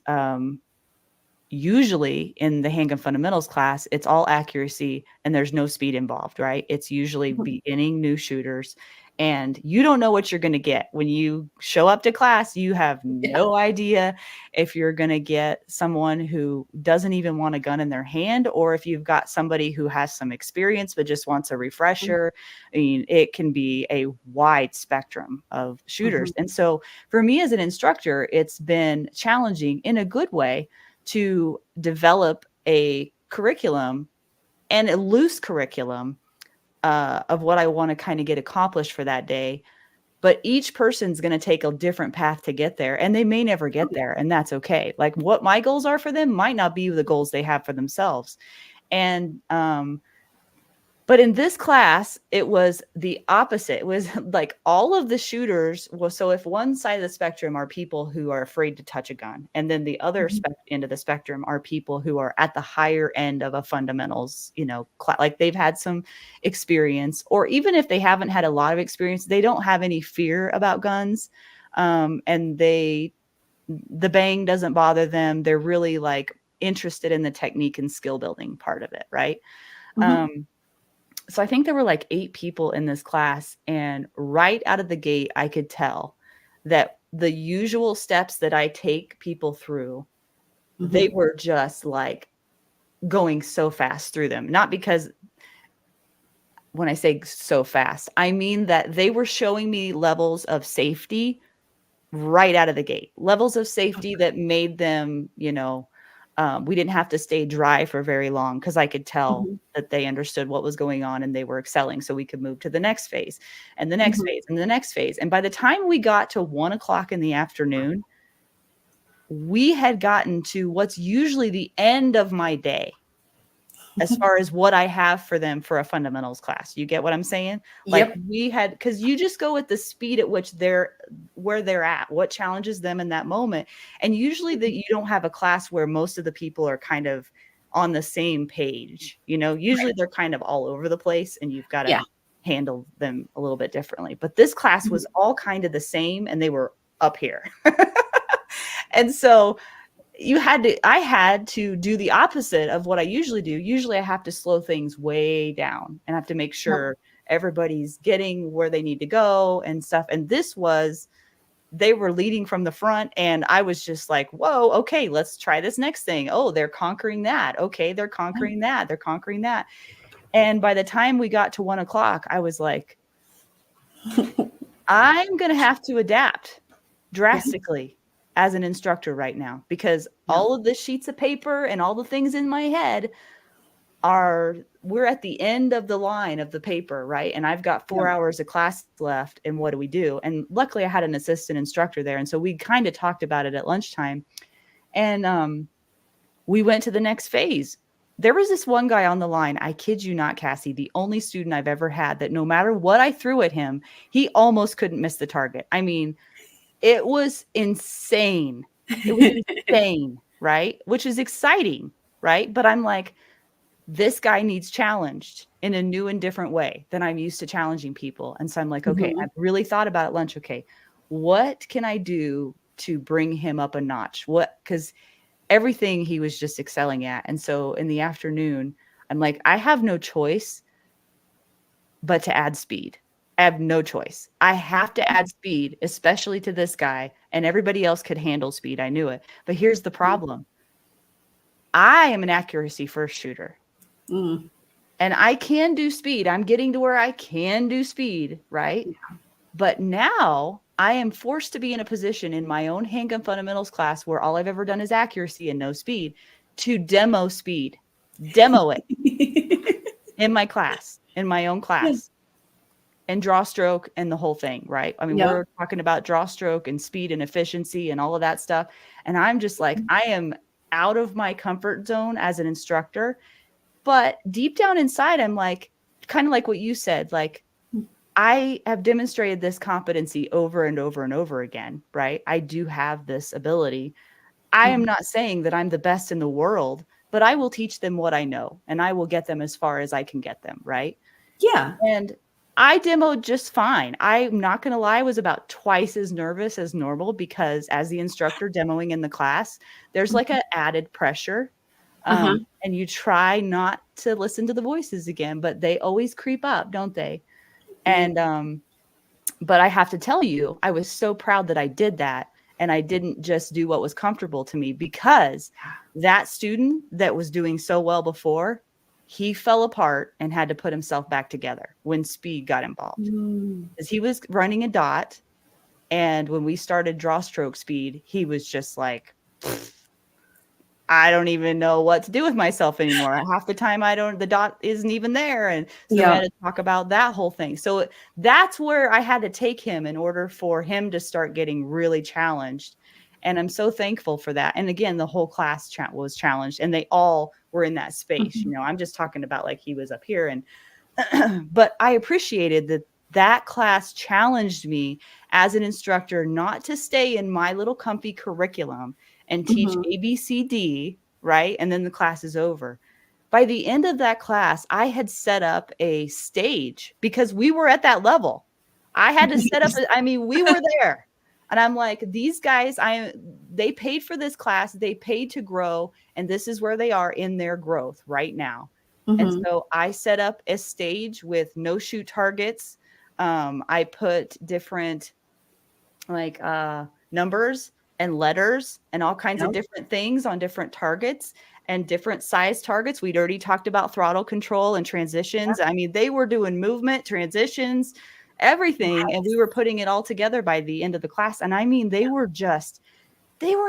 usually in the handgun fundamentals class, it's all accuracy and there's no speed involved, right? It's usually Mhm. beginning new shooters, and you don't know what you're going to get when you show up to class. You have Yeah. no idea if you're going to get someone who doesn't even want a gun in their hand, or if you've got somebody who has some experience but just wants a refresher. I mean, it can be a wide spectrum of shooters. Mhm. And so for me as an instructor, it's been challenging in a good way to develop a curriculum and a loose curriculum of what I want to kind of get accomplished for that day. But each person's going to take a different path to get there, and they may never Oh, get yeah. there. And that's okay. Like, what my goals are for them might not be the goals they have for themselves. And but in this class, it was the opposite. It was like all of the shooters was, so if one side of the spectrum are people who are afraid to touch a gun, and then the other Mhm. end of the spectrum are people who are at the higher end of a fundamentals, like they've had some experience, or even if they haven't had a lot of experience, they don't have any fear about guns. And the bang doesn't bother them. They're really like interested in the technique and skill building part of it, right? Mhm. So I think there were like 8 people in this class, and right out of the gate, I could tell that the usual steps that I take people through, they Mhm. were just like going so fast through them. Not because when I say so fast, I mean that they were showing me levels of safety right out of the gate, levels of safety Okay. that made them, we didn't have to stay dry for very long because I could tell Mhm. that they understood what was going on and they were excelling. So we could move to the next phase and the next Mhm. phase and the next phase. And by the time we got to 1 o'clock in the afternoon, we had gotten to what's usually the end of my day as far as what I have for them for a fundamentals class. You get what I'm saying? Like Yep. we had, because you just go with the speed at which where they're at, what challenges them in that moment. And usually that you don't have a class where most of the people are kind of on the same page. Usually Right. they're kind of all over the place and you've got to Yeah. handle them a little bit differently. But this class Mhm. was all kind of the same and they were up here. And so I had to do the opposite of what I usually do. Usually I have to slow things way down and have to make Yep. sure everybody's getting where they need to go and stuff. And they were leading from the front and I was just like, whoa, okay, let's try this next thing. Oh, they're conquering that. Okay, they're conquering that. They're conquering that. And by the time we got to 1 o'clock, I was like, I'm going to have to adapt Yeah. drastically as an instructor right now because Yeah. all of the sheets of paper and all the things in my head we're at the end of the line of the paper, right? And I've got 4 hours of class left. And what do we do? And luckily I had an assistant instructor there. And so we kind of talked about it at lunchtime. And we went to the next phase. There was this one guy on the line. I kid you not, Cassie, the only student I've ever had that no matter what I threw at him, he almost couldn't miss the target. I mean, it was insane. It was insane, right? Which is exciting, right? But I'm like, this guy needs challenged in a new and different way than I'm used to challenging people. And so I'm like, okay, Mhm. I've really thought about at lunch. Okay, what can I do to bring him up a notch? Because everything he was just excelling at. And so in the afternoon, I'm like, I have no choice but to add speed. I have no choice. I have to add speed, especially to this guy. And everybody else could handle speed. I knew it. But here's the problem. I am an accuracy first shooter. Mm. And I can do speed. I'm getting to where I can do speed, right? But now I am forced to be in a position in my own handgun fundamentals class where all I've ever done is accuracy and no speed to demo speed, demo it in my class, in my own Yeah. class, and draw stroke and the whole thing, right? I mean, Yep. we're talking about draw stroke and speed and efficiency and all of that stuff. And I'm just like, I am out of my comfort zone as an instructor. But deep down inside, I'm like, kind of like what you said, like, I have demonstrated this competency over and over and over again, right? I do have this ability. I am Mhm. not saying that I'm the best in the world, but I will teach them what I know and I will get them as far as I can get them, right? Yeah. And I demoed just fine. I'm not going to lie, I was about twice as nervous as normal because as the instructor demoing in the class, there's like Mhm. an added pressure. Uh-huh. And you try not to listen to the voices again, but they always creep up, don't they? Mm. And but I have to tell you, I was so proud that I did that. And I didn't just do what was comfortable to me because that student that was doing so well before, he fell apart and had to put himself back together when speed got involved. Mm. Because he was running a dot. And when we started draw stroke speed, he was just like, I don't even know what to do with myself anymore. Half the time the dot isn't even there. And so then we Yeah. had to talk about that whole thing. So that's where I had to take him in order for him to start getting really challenged. And I'm so thankful for that. And again, the whole class was challenged and they all were in that space. Mhm. I'm just talking about like he was up here and but I appreciated that class challenged me as an instructor not to stay in my little comfy curriculum and teach Mhm. ABCD, right? And then the class is over. By the end of that class, I had set up a stage because we were at that level. I had to set up, I mean, we were there. And I'm like, these guys, they paid for this class, they paid to grow, and this is where they are in their growth right now. And Mhm. so I set up a stage with no shoot targets. I put different like numbers and letters and all kinds of Yep. different things on different targets and different size targets. We'd already talked about throttle control and transitions. I mean, they were doing movement, transitions, everything. And we were putting it all together by the end of the class. And I mean, they were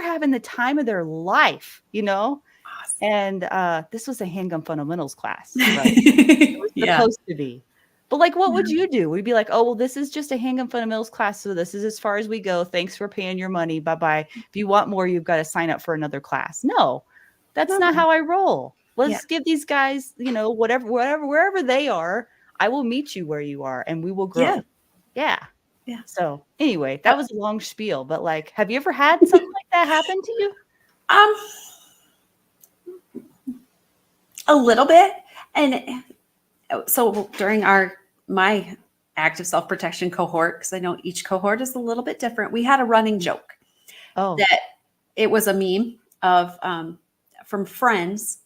having the time of their life, you know? Awesome. And this was a handgun fundamentals class, right? It was Yeah. supposed to be. But like, what would you do? We'd be like, oh, well, this is just a handgun fundamentals class. So this is as far as we go. Thanks for paying your money. Bye-bye. If you want more, you've got to sign up for another class. No, that's not No. how I roll. Yeah. Let's give these guys, you know, wherever they are, I will meet you where you are and we will grow. Yeah. Yeah. So anyway, that was a long spiel, but like, have you ever had something like that happen to you? A little bit. And so during my active self-protection cohort, because I know each cohort is a little bit different, we had a running joke that it was a meme of from Friends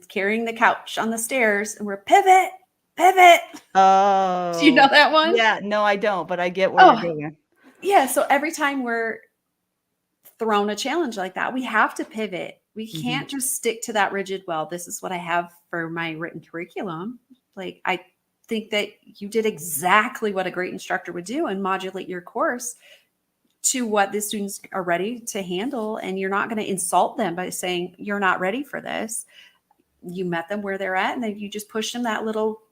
carrying the couch on the stairs, and we're pivot. Oh, Do you know that one? Yeah, no, I don't, but I get where you're going. Yeah, so every time we're thrown a challenge like that, we have to pivot. We can't just stick to that rigid, well, this is what I have for my written curriculum. Like, I think that you did exactly what a great instructor would do and modulate your course to what the students are ready to handle. And you're not going to insult them by saying, you're not ready for this. You met them where they're at, and then you just pushed them that little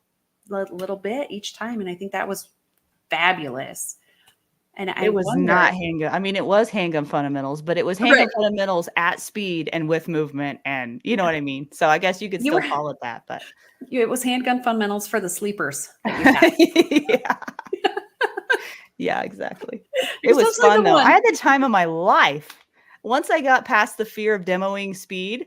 bit each time. And I think that was fabulous. And it was not handgun. I mean, it was handgun fundamentals, but it was handgun fundamentals at speed and with movement, and you know what I mean. So I guess you could still call it that, but it was handgun fundamentals for the sleepers that you had. Yeah, exactly. It was fun though. I had the time of my life. Once I got past the fear of demoing speed,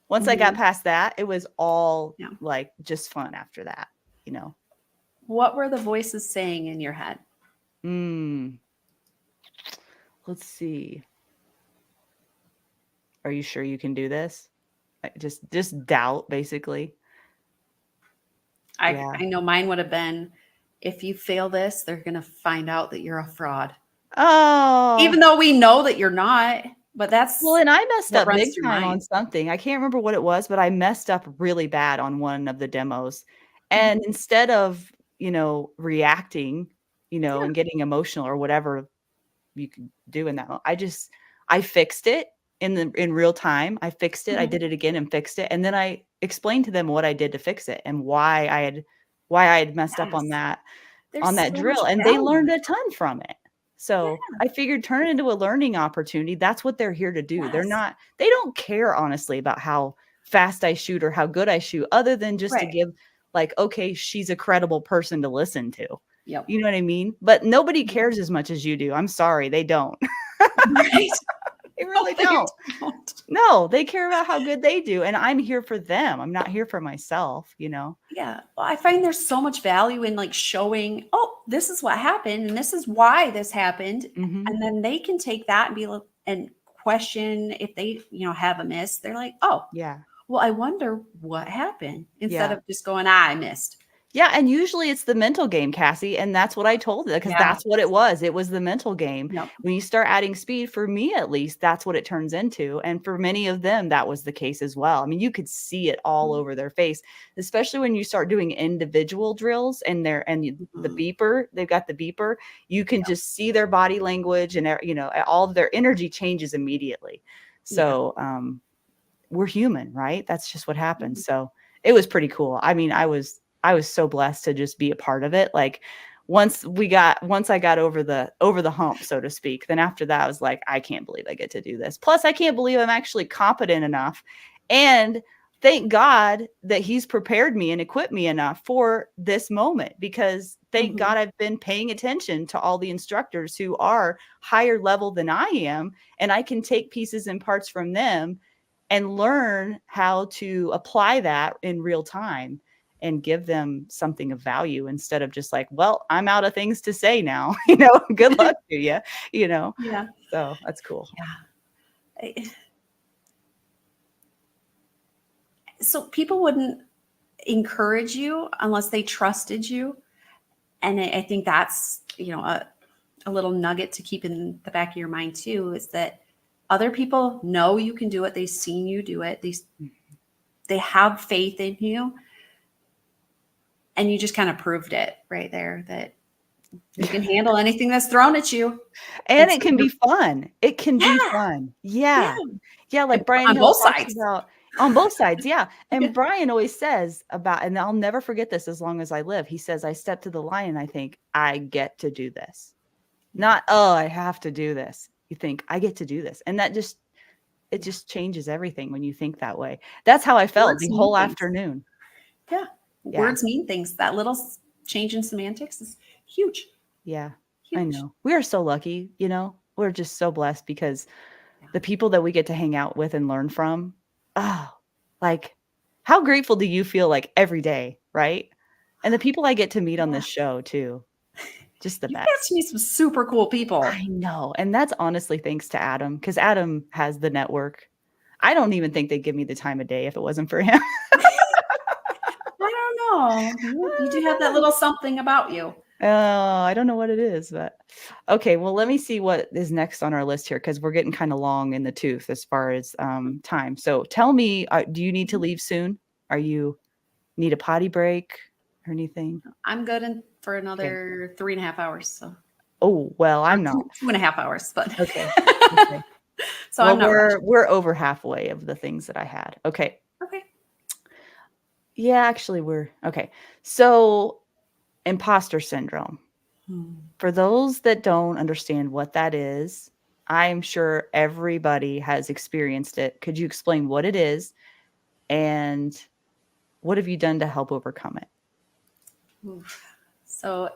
once I got past that, it was all like just fun after that, you know. What were the voices saying in your head? Let's see. Are you sure you can do this? Just doubt, basically. I know mine would have been, if you fail this, they're going to find out that you're a fraud. Oh. Even though we know that you're not, but that's... Well, and I messed up big time on something. I can't remember what it was, but I messed up really bad on one of the demos. And instead of, you know, reacting, you know, and getting emotional or whatever you can do in that moment, I fixed it in real time. I fixed it. I did it again and fixed it. And then I explained to them what I did to fix it and why I had messed up on that drill. And they learned a ton from it. So I figured turn it into a learning opportunity. That's what they're here to do. They don't care honestly about how fast I shoot or how good I shoot, other than just to give like, okay, she's a credible person to listen to. Yep. You know what I mean? But nobody cares as much as you do. I'm sorry, they don't. They really don't. No, they care about how good they do. And I'm here for them. I'm not here for myself, you know? Yeah. Well, I find there's so much value in like showing, oh, this is what happened and this is why this happened. And then they can take that and be like, and question if they, you know, have a miss. They're like, oh, yeah. Well, I wonder what happened, instead of just going, I missed. Yeah, and usually it's the mental game, Cassie, and that's what I told them, because that's what it was. It was the mental game. When you start adding speed, for me at least, that's what it turns into. And for many of them, that was the case as well. I mean, you could see it all over their face, especially when you start doing individual drills and the beeper, they've got the beeper. You can just see their body language and, you know, all of their energy changes immediately. So we're human, right? That's just what happens. So it was pretty cool. I mean, I was so blessed to just be a part of it. Like once I got over the hump, so to speak, then after that I was like, I can't believe I get to do this. Plus I can't believe I'm actually competent enough. And thank God that he's prepared me and equipped me enough for this moment, because thank God I've been paying attention to all the instructors who are higher level than I am. And I can take pieces and parts from them and learn how to apply that in real time and give them something of value, instead of just like, well, I'm out of things to say now, you know, good luck to you, you know? Yeah. So that's cool. Yeah. So people wouldn't encourage you unless they trusted you. And I think that's, a little nugget to keep in the back of your mind too, is that other people know you can do it. They've seen you do it. They have faith in you. And you just kind of proved it right there that you can handle anything that's thrown at you. And And it so can be fun. It can be yeah, fun. yeah. Yeah. Yeah, like And Brian on Hill both talks sides. about on both sides, yeah. Yeah. And Brian always says about, and I'll never forget this as long as I live. He says, I step to the line and I think, I get to do this. Not, oh, I have to do this. You think, I get to do this. And that just, it just changes everything when you think that way. That's how I felt Words the mean whole things. afternoon. Yeah. Yeah. Words mean things. That little change in semantics is huge. Yeah. I Huge. know. We are so lucky, we're just so blessed because the people that we get to hang out with and learn from, oh, like how grateful do you feel like every day, right? And the people I get to meet on Yeah. this show too, just the You best. get to meet some super cool people. I know. And that's honestly thanks to Adam, because Adam has the network. I don't even think they'd give me the time of day if it wasn't for him. I don't know. You do have that little something about you. I don't know what it is, but okay. Well, let me see what is next on our list here because we're getting kind of long in the tooth as far as time. So tell me, do you need to leave soon? Are you need a potty break or anything? I'm good for another 3.5 hours. So, Oh, well, or I'm not. 2.5 hours, but Okay. Okay. so Well, I'm not rushed. we're over halfway of the things that I had. Okay. Okay. Yeah, actually, we're okay. So, imposter syndrome. For those that don't understand what that is, I'm sure everybody has experienced it. Could you explain what it is and what have you done to help overcome it? So,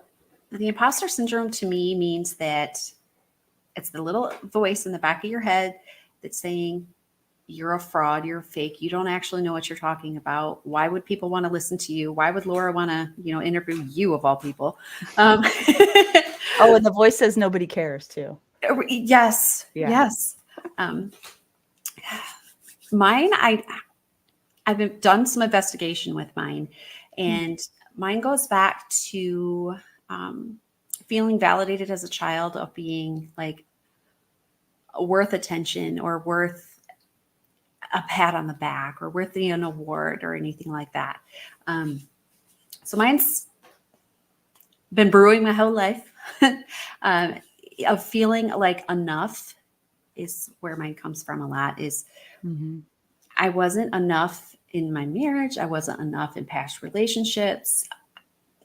the imposter syndrome to me means that it's the little voice in the back of your head that's saying, you're a fraud, you're a fake, you don't actually know what you're talking about. Why would people want to listen to you? Why would Laura want to, interview you of all people? Oh, and the voice says nobody cares too. Yes. Yeah. Yes. Mine, I've done some investigation with mine, and mine goes back to feeling validated as a child of being like worth attention or worth a pat on the back or worth an award or anything like that. So mine's been brewing my whole life. Of feeling like enough is where mine comes from a lot. Is I wasn't enough in my marriage. I wasn't enough in past relationships.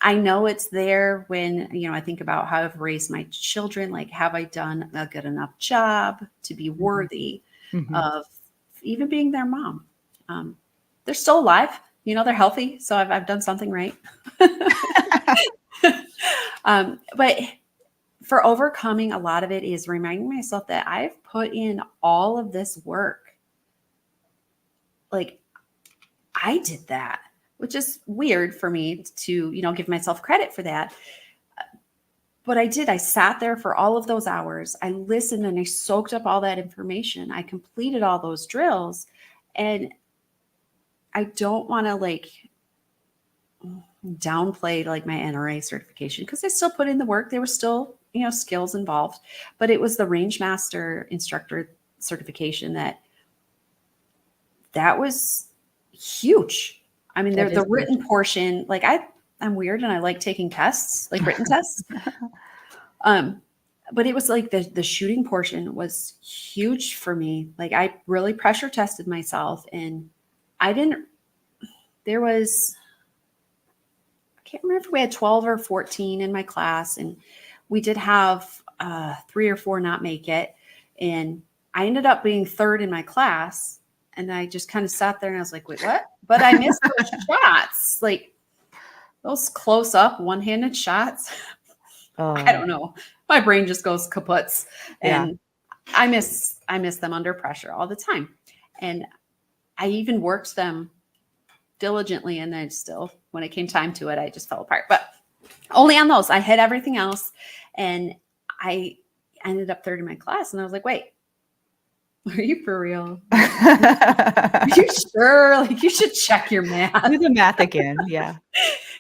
I know it's there when, I think about how I've raised my children. Like, have I done a good enough job to be worthy of even being their mom? They're still alive. They're healthy. So I've done something right. But for overcoming a lot of it is reminding myself that I've put in all of this work. Like, I did that, which is weird for me to, give myself credit for that. But I did. I sat there for all of those hours. I listened and I soaked up all that information. I completed all those drills. And I don't want to downplay my NRA certification because I still put in the work. There were still, skills involved, but it was the Rangemaster instructor certification that was huge. I mean, the written portion, I'm weird and I like taking tests, like written tests. But it was the shooting portion was huge for me. I really pressure tested myself, and I can't remember if we had 12 or 14 in my class, and we did have 3 or 4 not make it. And I ended up being third in my class. And I just kind of sat there and I was like, wait, what? But I missed those shots, those close up one-handed shots. I don't know. My brain just goes kaputs. And I miss them under pressure all the time. And I even worked them diligently, and then still, when it came time to it, I just fell apart. But only on those. I hit everything else, and I ended up third in my class. And I was like, wait, Are you for real? Do Are you sure? Like, you should check your math. the math again. Yeah.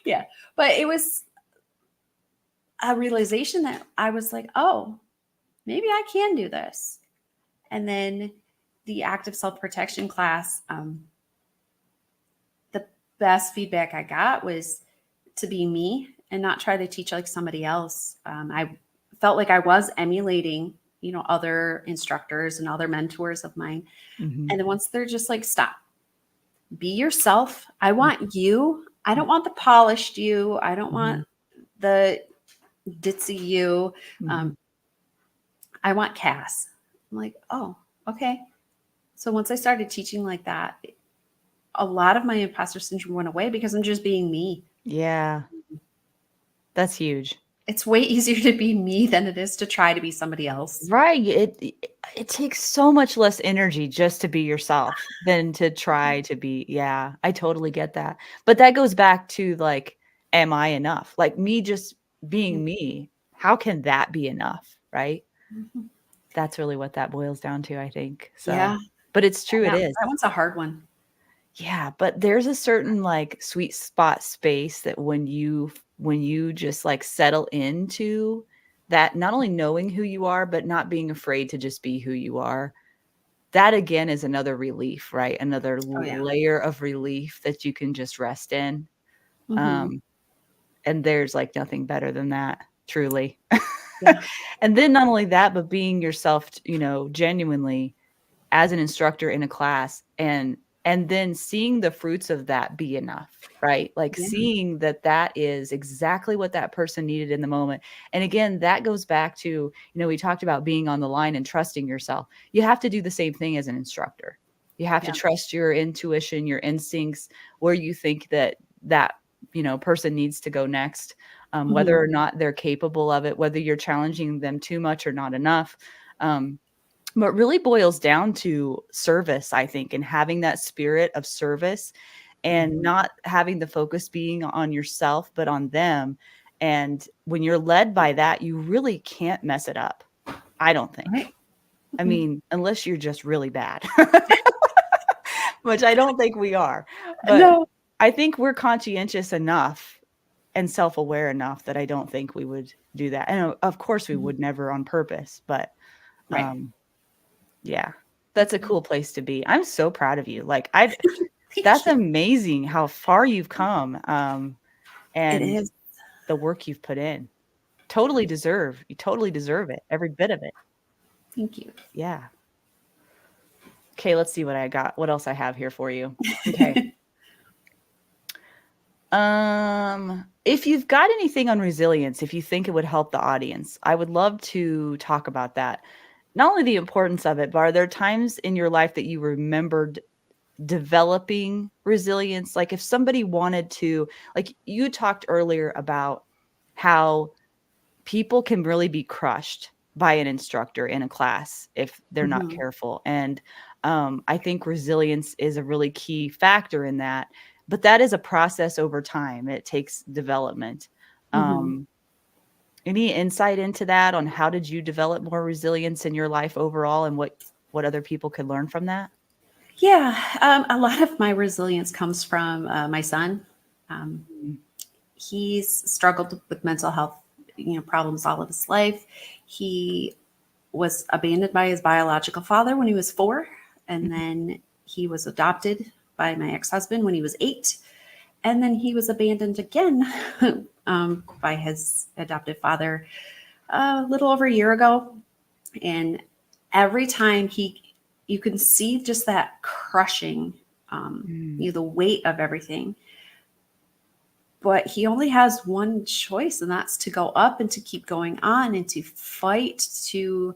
Yeah. But it was a realization that I was like, oh, maybe I can do this. And then the active self-protection class, the best feedback I got was to be me and not try to teach like somebody else. I felt like I was emulating, other instructors and other mentors of mine. Mhm. And then once they're just like, stop, be yourself. I want you. I don't want the polished you. I don't want Mhm. the ditzy you. Mhm. Um, I want Cass. I'm like, oh, okay. So once I started teaching like that, a lot of my imposter syndrome went away because I'm just being me. Yeah. That's huge. It's way easier to be me than it is to try to be somebody else. Right. It takes so much less energy just to be yourself than to try to be. Yeah, I totally get that. But that goes back to like, am I enough? Like me just being me. How can that be enough? Right. Mhm. That's really what that boils down to, I think. So, Yeah, but it's true. It is. that one's a hard one. Yeah, but there's a certain like sweet spot space that when you just like settle into that, not only knowing who you are, but not being afraid to just be who you are. That again is another relief, right? Another Oh yeah. layer of relief that you can just rest in. Hmm. Um, and there's like nothing better than that, truly. Yeah. And then not only that, but being yourself, genuinely as an instructor in a class and then seeing the fruits of that be enough, right? Like Yeah. seeing that that is exactly what that person needed in the moment. And again, that goes back to, we talked about being on the line and trusting yourself. You have to do the same thing as an instructor. You have to Yeah. trust your intuition, your instincts, where you think that person needs to go next, whether Hmm. or not they're capable of it, whether you're challenging them too much or not enough. But really boils down to service, I think, and having that spirit of service and not having the focus being on yourself, but on them. And when you're led by that, you really can't mess it up. I don't think. Right. I Mhm. mean, unless you're just really bad, which I don't think we are. But No. I think we're conscientious enough and self-aware enough that I don't think we would do that. And of course we Mhm. would never on purpose, but Right. um yeah, that's a cool place to be. I'm so proud of you. Like I Thank that's you. amazing how far you've come, It and is. the work you've put in. You totally deserve it, every bit of it. Thank you. Yeah. Okay, let's see what else I have here for you. Okay. If you've got anything on resilience, if you think it would help the audience, I would love to talk about that. Not only the importance of it, but are there times in your life that you remembered developing resilience? Like if somebody wanted to, like you talked earlier about how people can really be crushed by an instructor in a class if they're not Mhm. careful. And I think resilience is a really key factor in that. But that is a process over time. It takes development. Mhm. Um, any insight into that on how did you develop more resilience in your life overall and what other people could learn from that? Yeah. A lot of my resilience comes from my son. Um, Mm, he's struggled with mental health, problems all of his life. He was abandoned by his biological father when he was 4, and mhm, then he was adopted by my ex-husband when he was 8, and then he was abandoned again by his adoptive father a little over a year ago. And every time you can see just that crushing, mm, the weight of everything. But he only has one choice, and that's to go up and to keep going on and to fight to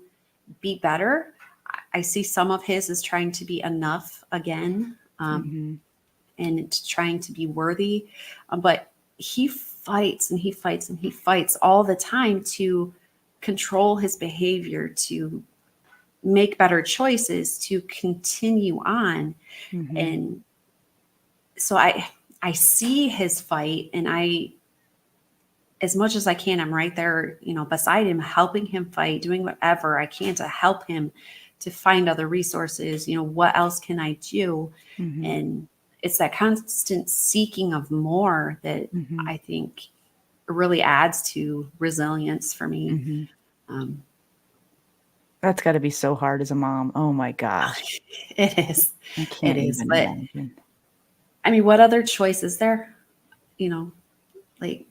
be better. I see some of his as trying to be enough again, mhm, and trying to be worthy. But he fights and he fights and he fights all the time to control his behavior, to make better choices, to continue on. mhm, And so I see his fight, and as much as I can, I'm right there, beside him, helping him fight, doing whatever I can to help him to find other resources. What else can I do? Mm-hmm. And it's that constant seeking of more that Mm-hmm. I think really adds to resilience for me. Mm-hmm. That's got to be so hard as a mom. Oh my gosh. It is. I can't even But imagine. I mean, what other choice is there? Like,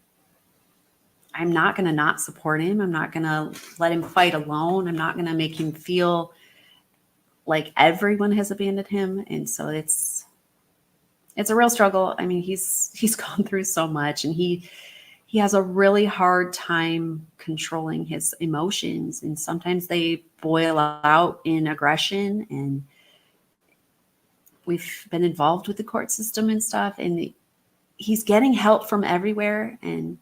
I'm not going to not support him. I'm not going to let him fight alone. I'm not going to make him feel like everyone has abandoned him. And so it's a real struggle. I mean, he's gone through so much, and he has a really hard time controlling his emotions. And sometimes they boil out in aggression, and we've been involved with the court system and stuff. And he's getting help from everywhere, and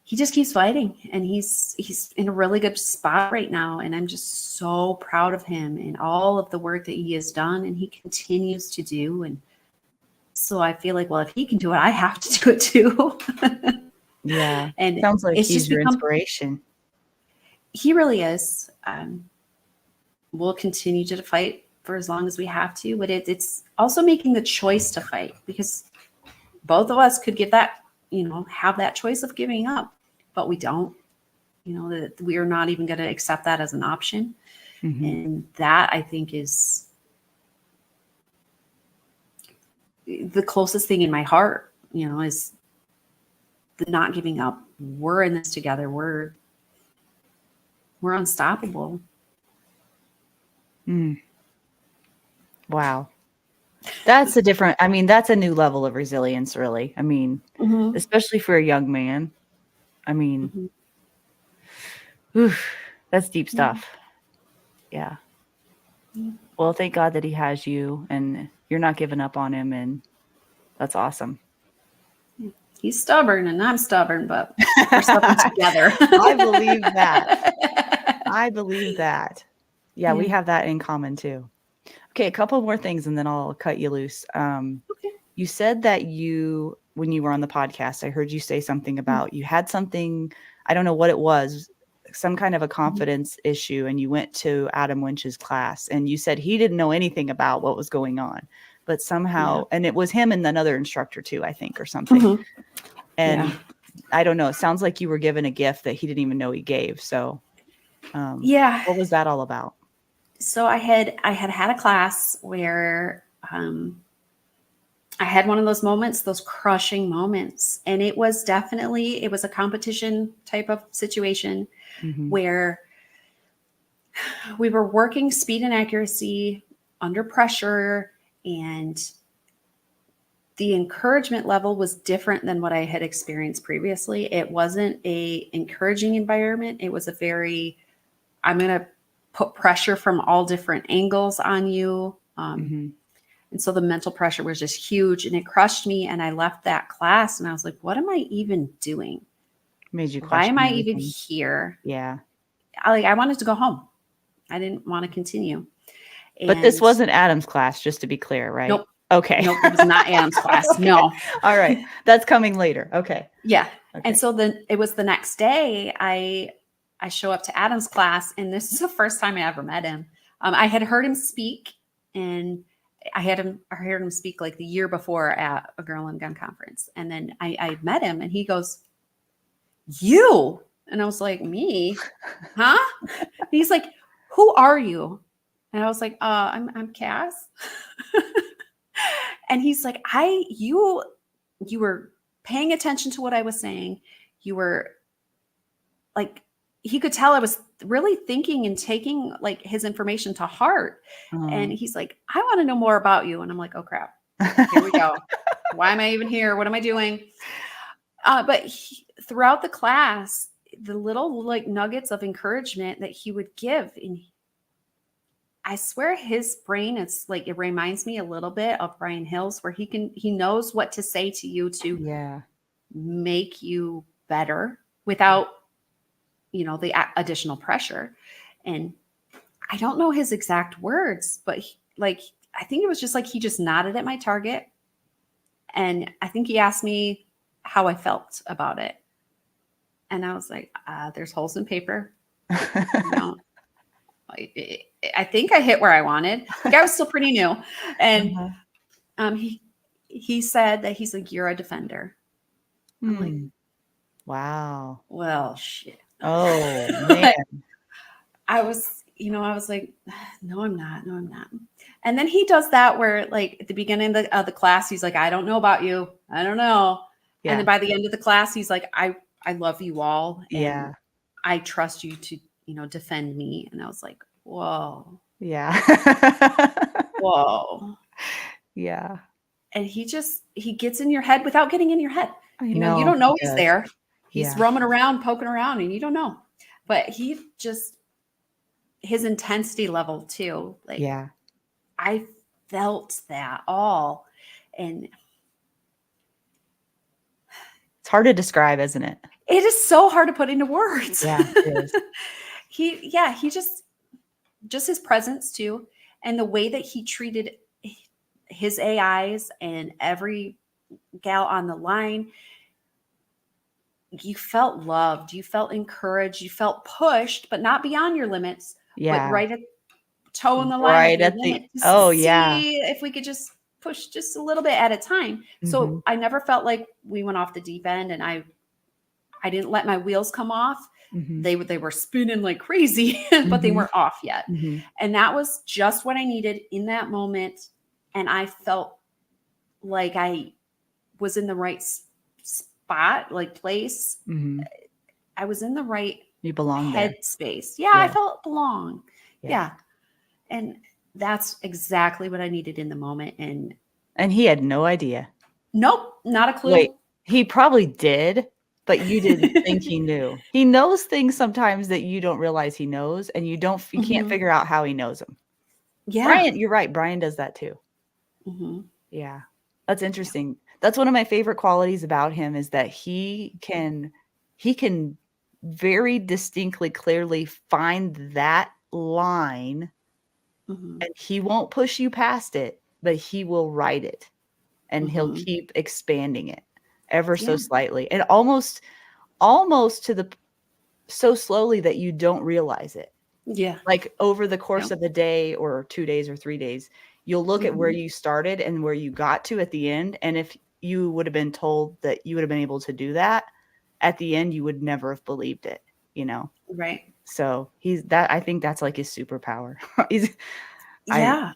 he just keeps fighting, and he's in a really good spot right now. And I'm just so proud of him and all of the work that he has done and he continues to do. And so I feel like, well, if he can do it, I have to do it too. Yeah. And Sounds like it's he's just your become, inspiration. he really is. We'll continue to fight for as long as we have to, but it's also making the choice to fight, because both of us could give that, have that choice of giving up, but we don't. That we are not even going to accept that as an option. Mm-hmm. And that, I think, is the closest thing in my heart, is the not giving up. We're in this together. We're unstoppable. Mm. Wow. That's that's a new level of resilience, really. I mean, especially for a young man. I mean, that's deep stuff. Yeah. Well, thank God that he has you and you're not giving up on him, and that's awesome. He's stubborn and I'm stubborn, but we're stubborn together. I believe that. Yeah, we have that in common too. Okay, a couple more things and then I'll cut you loose. Okay. You said that when you were on the podcast, I heard you say something about you had something, I don't know what it was, some kind of a confidence issue, and you went to Adam Winch's class, and you said he didn't know anything about what was going on, but somehow, and it was him and another instructor too, I think, or something. And I don't know, it sounds like you were given a gift that he didn't even know he gave. So what was that all about? So I had a class where I had one of those moments, those crushing moments. And it was a competition type of situation where we were working speed and accuracy under pressure, and the encouragement level was different than what I had experienced previously. It wasn't a encouraging environment. It was a very, I'm going to put pressure from all different angles on you. And so the mental pressure was just huge, and it crushed me. And I left that class and I was like, what am I even doing? Made you Why am question I everything. even here? Yeah. I wanted to go home. I didn't want to continue. But this wasn't Adam's class, just to be clear, right? Nope. Okay. Nope, it was not Adam's class. Okay. No. All right. That's coming later. Okay. Yeah. Okay. And so then it was the next day, I show up to Adam's class, and this is the first time I ever met him. I had heard him speak, and I heard him speak like the year before at a Girl and Gun conference. And then I met him, and he goes, "You?" And I was like, "Me? Huh?" And he's like, "Who are you?" And I was like, I'm Cass." And he's like, you were paying attention to what I was saying. You were like, he could tell I was really thinking and taking like his information to heart. And he's like, "I want to know more about you." And I'm like, "Oh crap, here we go. Why am I even here? What am I doing?" But throughout the class, the little like nuggets of encouragement that he would give, and I swear his brain, it's like, it reminds me a little bit of Brian Hill's, where he knows what to say to you to make you better without, the additional pressure. And I don't know his exact words, but I think it was just like, he just nodded at my target. And I think he asked me how I felt about it. And I was like, there's holes in paper. I think I hit where I wanted. Like I was still pretty new. And Uh-huh. he said that he's like, you're a defender. I'm like, wow. well, shit. Oh, man. I was like, no, I'm not. No, I'm not. And then he does that where like at the beginning of the class, he's like, I don't know about you. I don't know. Yeah. And then by the end of the class, he's like, I love you all. And Yeah. I trust you to, defend me. And I was like, whoa. Yeah. Whoa. Yeah. And he gets in your head without getting in your head. I You know. don't know He he's does. there. He's Yeah. roaming around, poking around, and you don't know. But his intensity level too. Like, Yeah. I felt that all. And It's hard to describe, isn't it? it is so hard to put into words. Yeah, it is. he just his presence too. And the way that he treated his AIs and every gal on the line, you felt loved, you felt encouraged, you felt pushed, but not beyond your limits, Yeah. but right at toe in the line Right of at your the limit, oh, see yeah. if we could just push just a little bit at a time. So I never felt like we went off the deep end, and I didn't let my wheels come off. They were spinning like crazy, but they weren't off yet. And that was just what I needed in that moment. And I felt like I was in the right spot, like place. I was in the right You belong headspace. Yeah, Yeah. I felt belong. Yeah. Yeah. And that's exactly what I needed in the moment. And he had no idea. Nope, not a clue. Wait, he probably did, but you didn't think he knew. He knows things sometimes that you don't realize he knows, and you can't figure out how he knows them. Yeah. Brian, you're right. Brian does that too. Mm-hmm. Yeah. That's interesting. That's one of my favorite qualities about him, is that he can very distinctly, clearly find that line, and he won't push you past it, but he will write it, and he'll keep expanding it ever so slightly, and almost to so slowly that you don't realize it. Yeah. Like over the course of a day or 2 days or 3 days, you'll look at where you started and where you got to at the end. And if you would have been told that you would have been able to do that at the end, you would never have believed it, Right. So I think that's like his superpower. Yeah.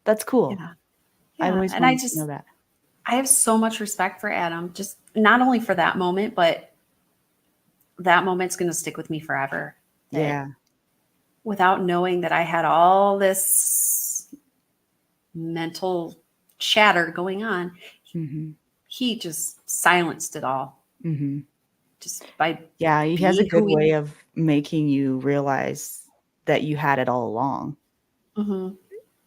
That's cool. Yeah. I always wanted to know that. I have so much respect for Adam, just not only for that moment, but that moment's going to stick with me forever. Yeah. Without knowing that I had all this mental chatter going on, he just silenced it all. Just by he has a good way of making you realize that you had it all along.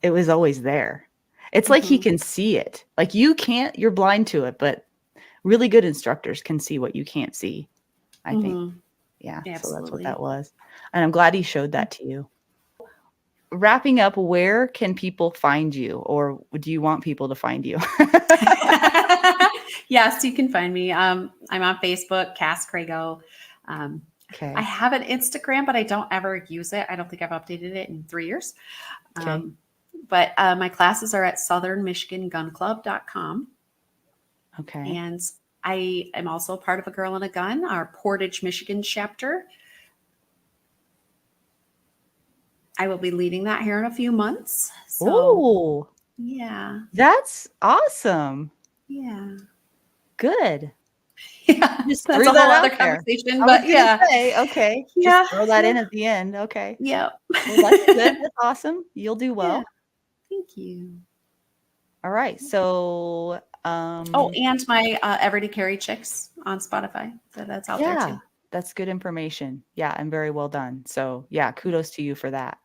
It was always there. It's like he can see it. Like you can't, you're blind to it, but really good instructors can see what you can't see, I think. Yeah. Absolutely. So that's what that was. And I'm glad he showed that to you. Wrapping up, where can people find you, or do you want people to find you? Yes, you can find me. I'm on Facebook, Cassy Crago. Okay. I have an Instagram, but I don't ever use it. I don't think I've updated it in 3 years. Okay. But my classes are at southernmichigangunclub.com. Okay. And I am also part of a Girl and a Gun, our Portage, Michigan chapter. I will be leading that here in a few months. So, yeah. That's awesome. Yeah. Good. Yeah. Just that's a whole other conversation. But yeah. Okay. Yeah. Just throw that in at the end. Okay. Yeah. Well, that's good. That's awesome. You'll do well. Yeah. Thank you. All right. So, and my Everyday Carry Chicks on Spotify. So that's out there too. That's good information. Yeah, and very well done. So yeah, kudos to you for that.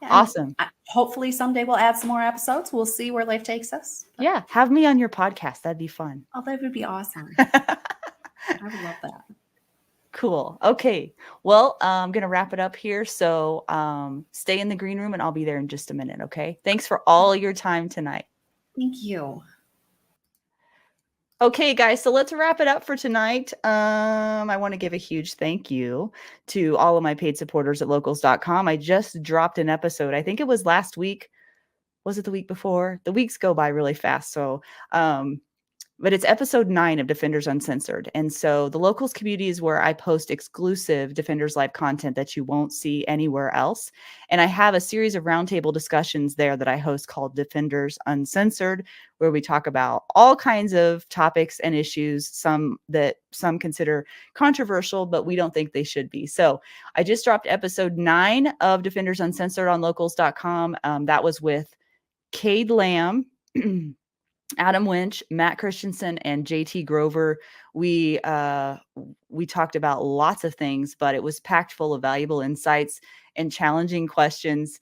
Yeah, awesome. Hopefully someday we'll add some more episodes. We'll see where life takes us. Yeah, have me on your podcast. That'd be fun. Oh, that would be awesome. I would love that. Cool. Okay. Well, I'm going to wrap it up here. So stay in the green room and I'll be there in just a minute. Okay. Thanks for all your time tonight. Thank you. Okay, guys, so let's wrap it up for tonight. I want to give a huge thank you to all of my paid supporters at locals.com. I just dropped an episode. I think it was last week. Was it the week before? The weeks go by really fast. So, but it's episode 9 of Defenders Uncensored. And so the locals community is where I post exclusive Defenders Live content that you won't see anywhere else. And I have a series of roundtable discussions there that I host called Defenders Uncensored, where we talk about all kinds of topics and issues, some consider controversial, but we don't think they should be. So I just dropped episode 9 of Defenders Uncensored on locals.com. That was with Cade Lamb, Adam Winch, Matt Christensen, and JT Grover. We talked about lots of things, but it was packed full of valuable insights and challenging questions.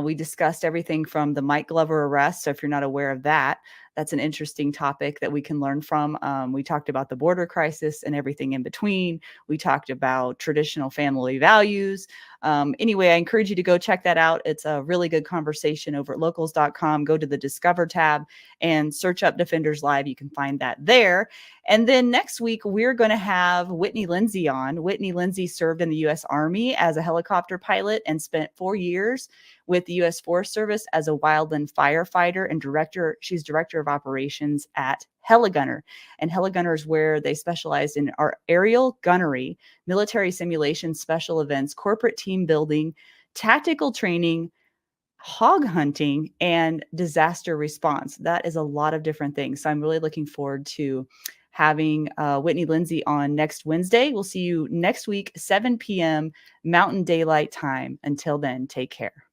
We discussed everything from the Mike Glover arrest. So if you're not aware of that, that's an interesting topic that we can learn from. We talked about the border crisis and everything in between. We talked about traditional family values. Anyway, I encourage you to go check that out. It's a really good conversation over at locals.com. Go to the Discover tab and search up Defenders Live. You can find that there. And then next week, we're going to have Whitney Lindsay on. Whitney Lindsay served in the U.S. Army as a helicopter pilot and spent 4 years with the U.S. Forest Service as a wildland firefighter and director. She's director of operations at Heligunner. And Heligunner is where they specialize in our aerial gunnery, military simulation, special events, corporate team building, tactical training, hog hunting, and disaster response. That is a lot of different things. So I'm really looking forward to having Whitney Lindsay on next Wednesday. We'll see you next week, 7 p.m. Mountain Daylight Time. Until then, take care.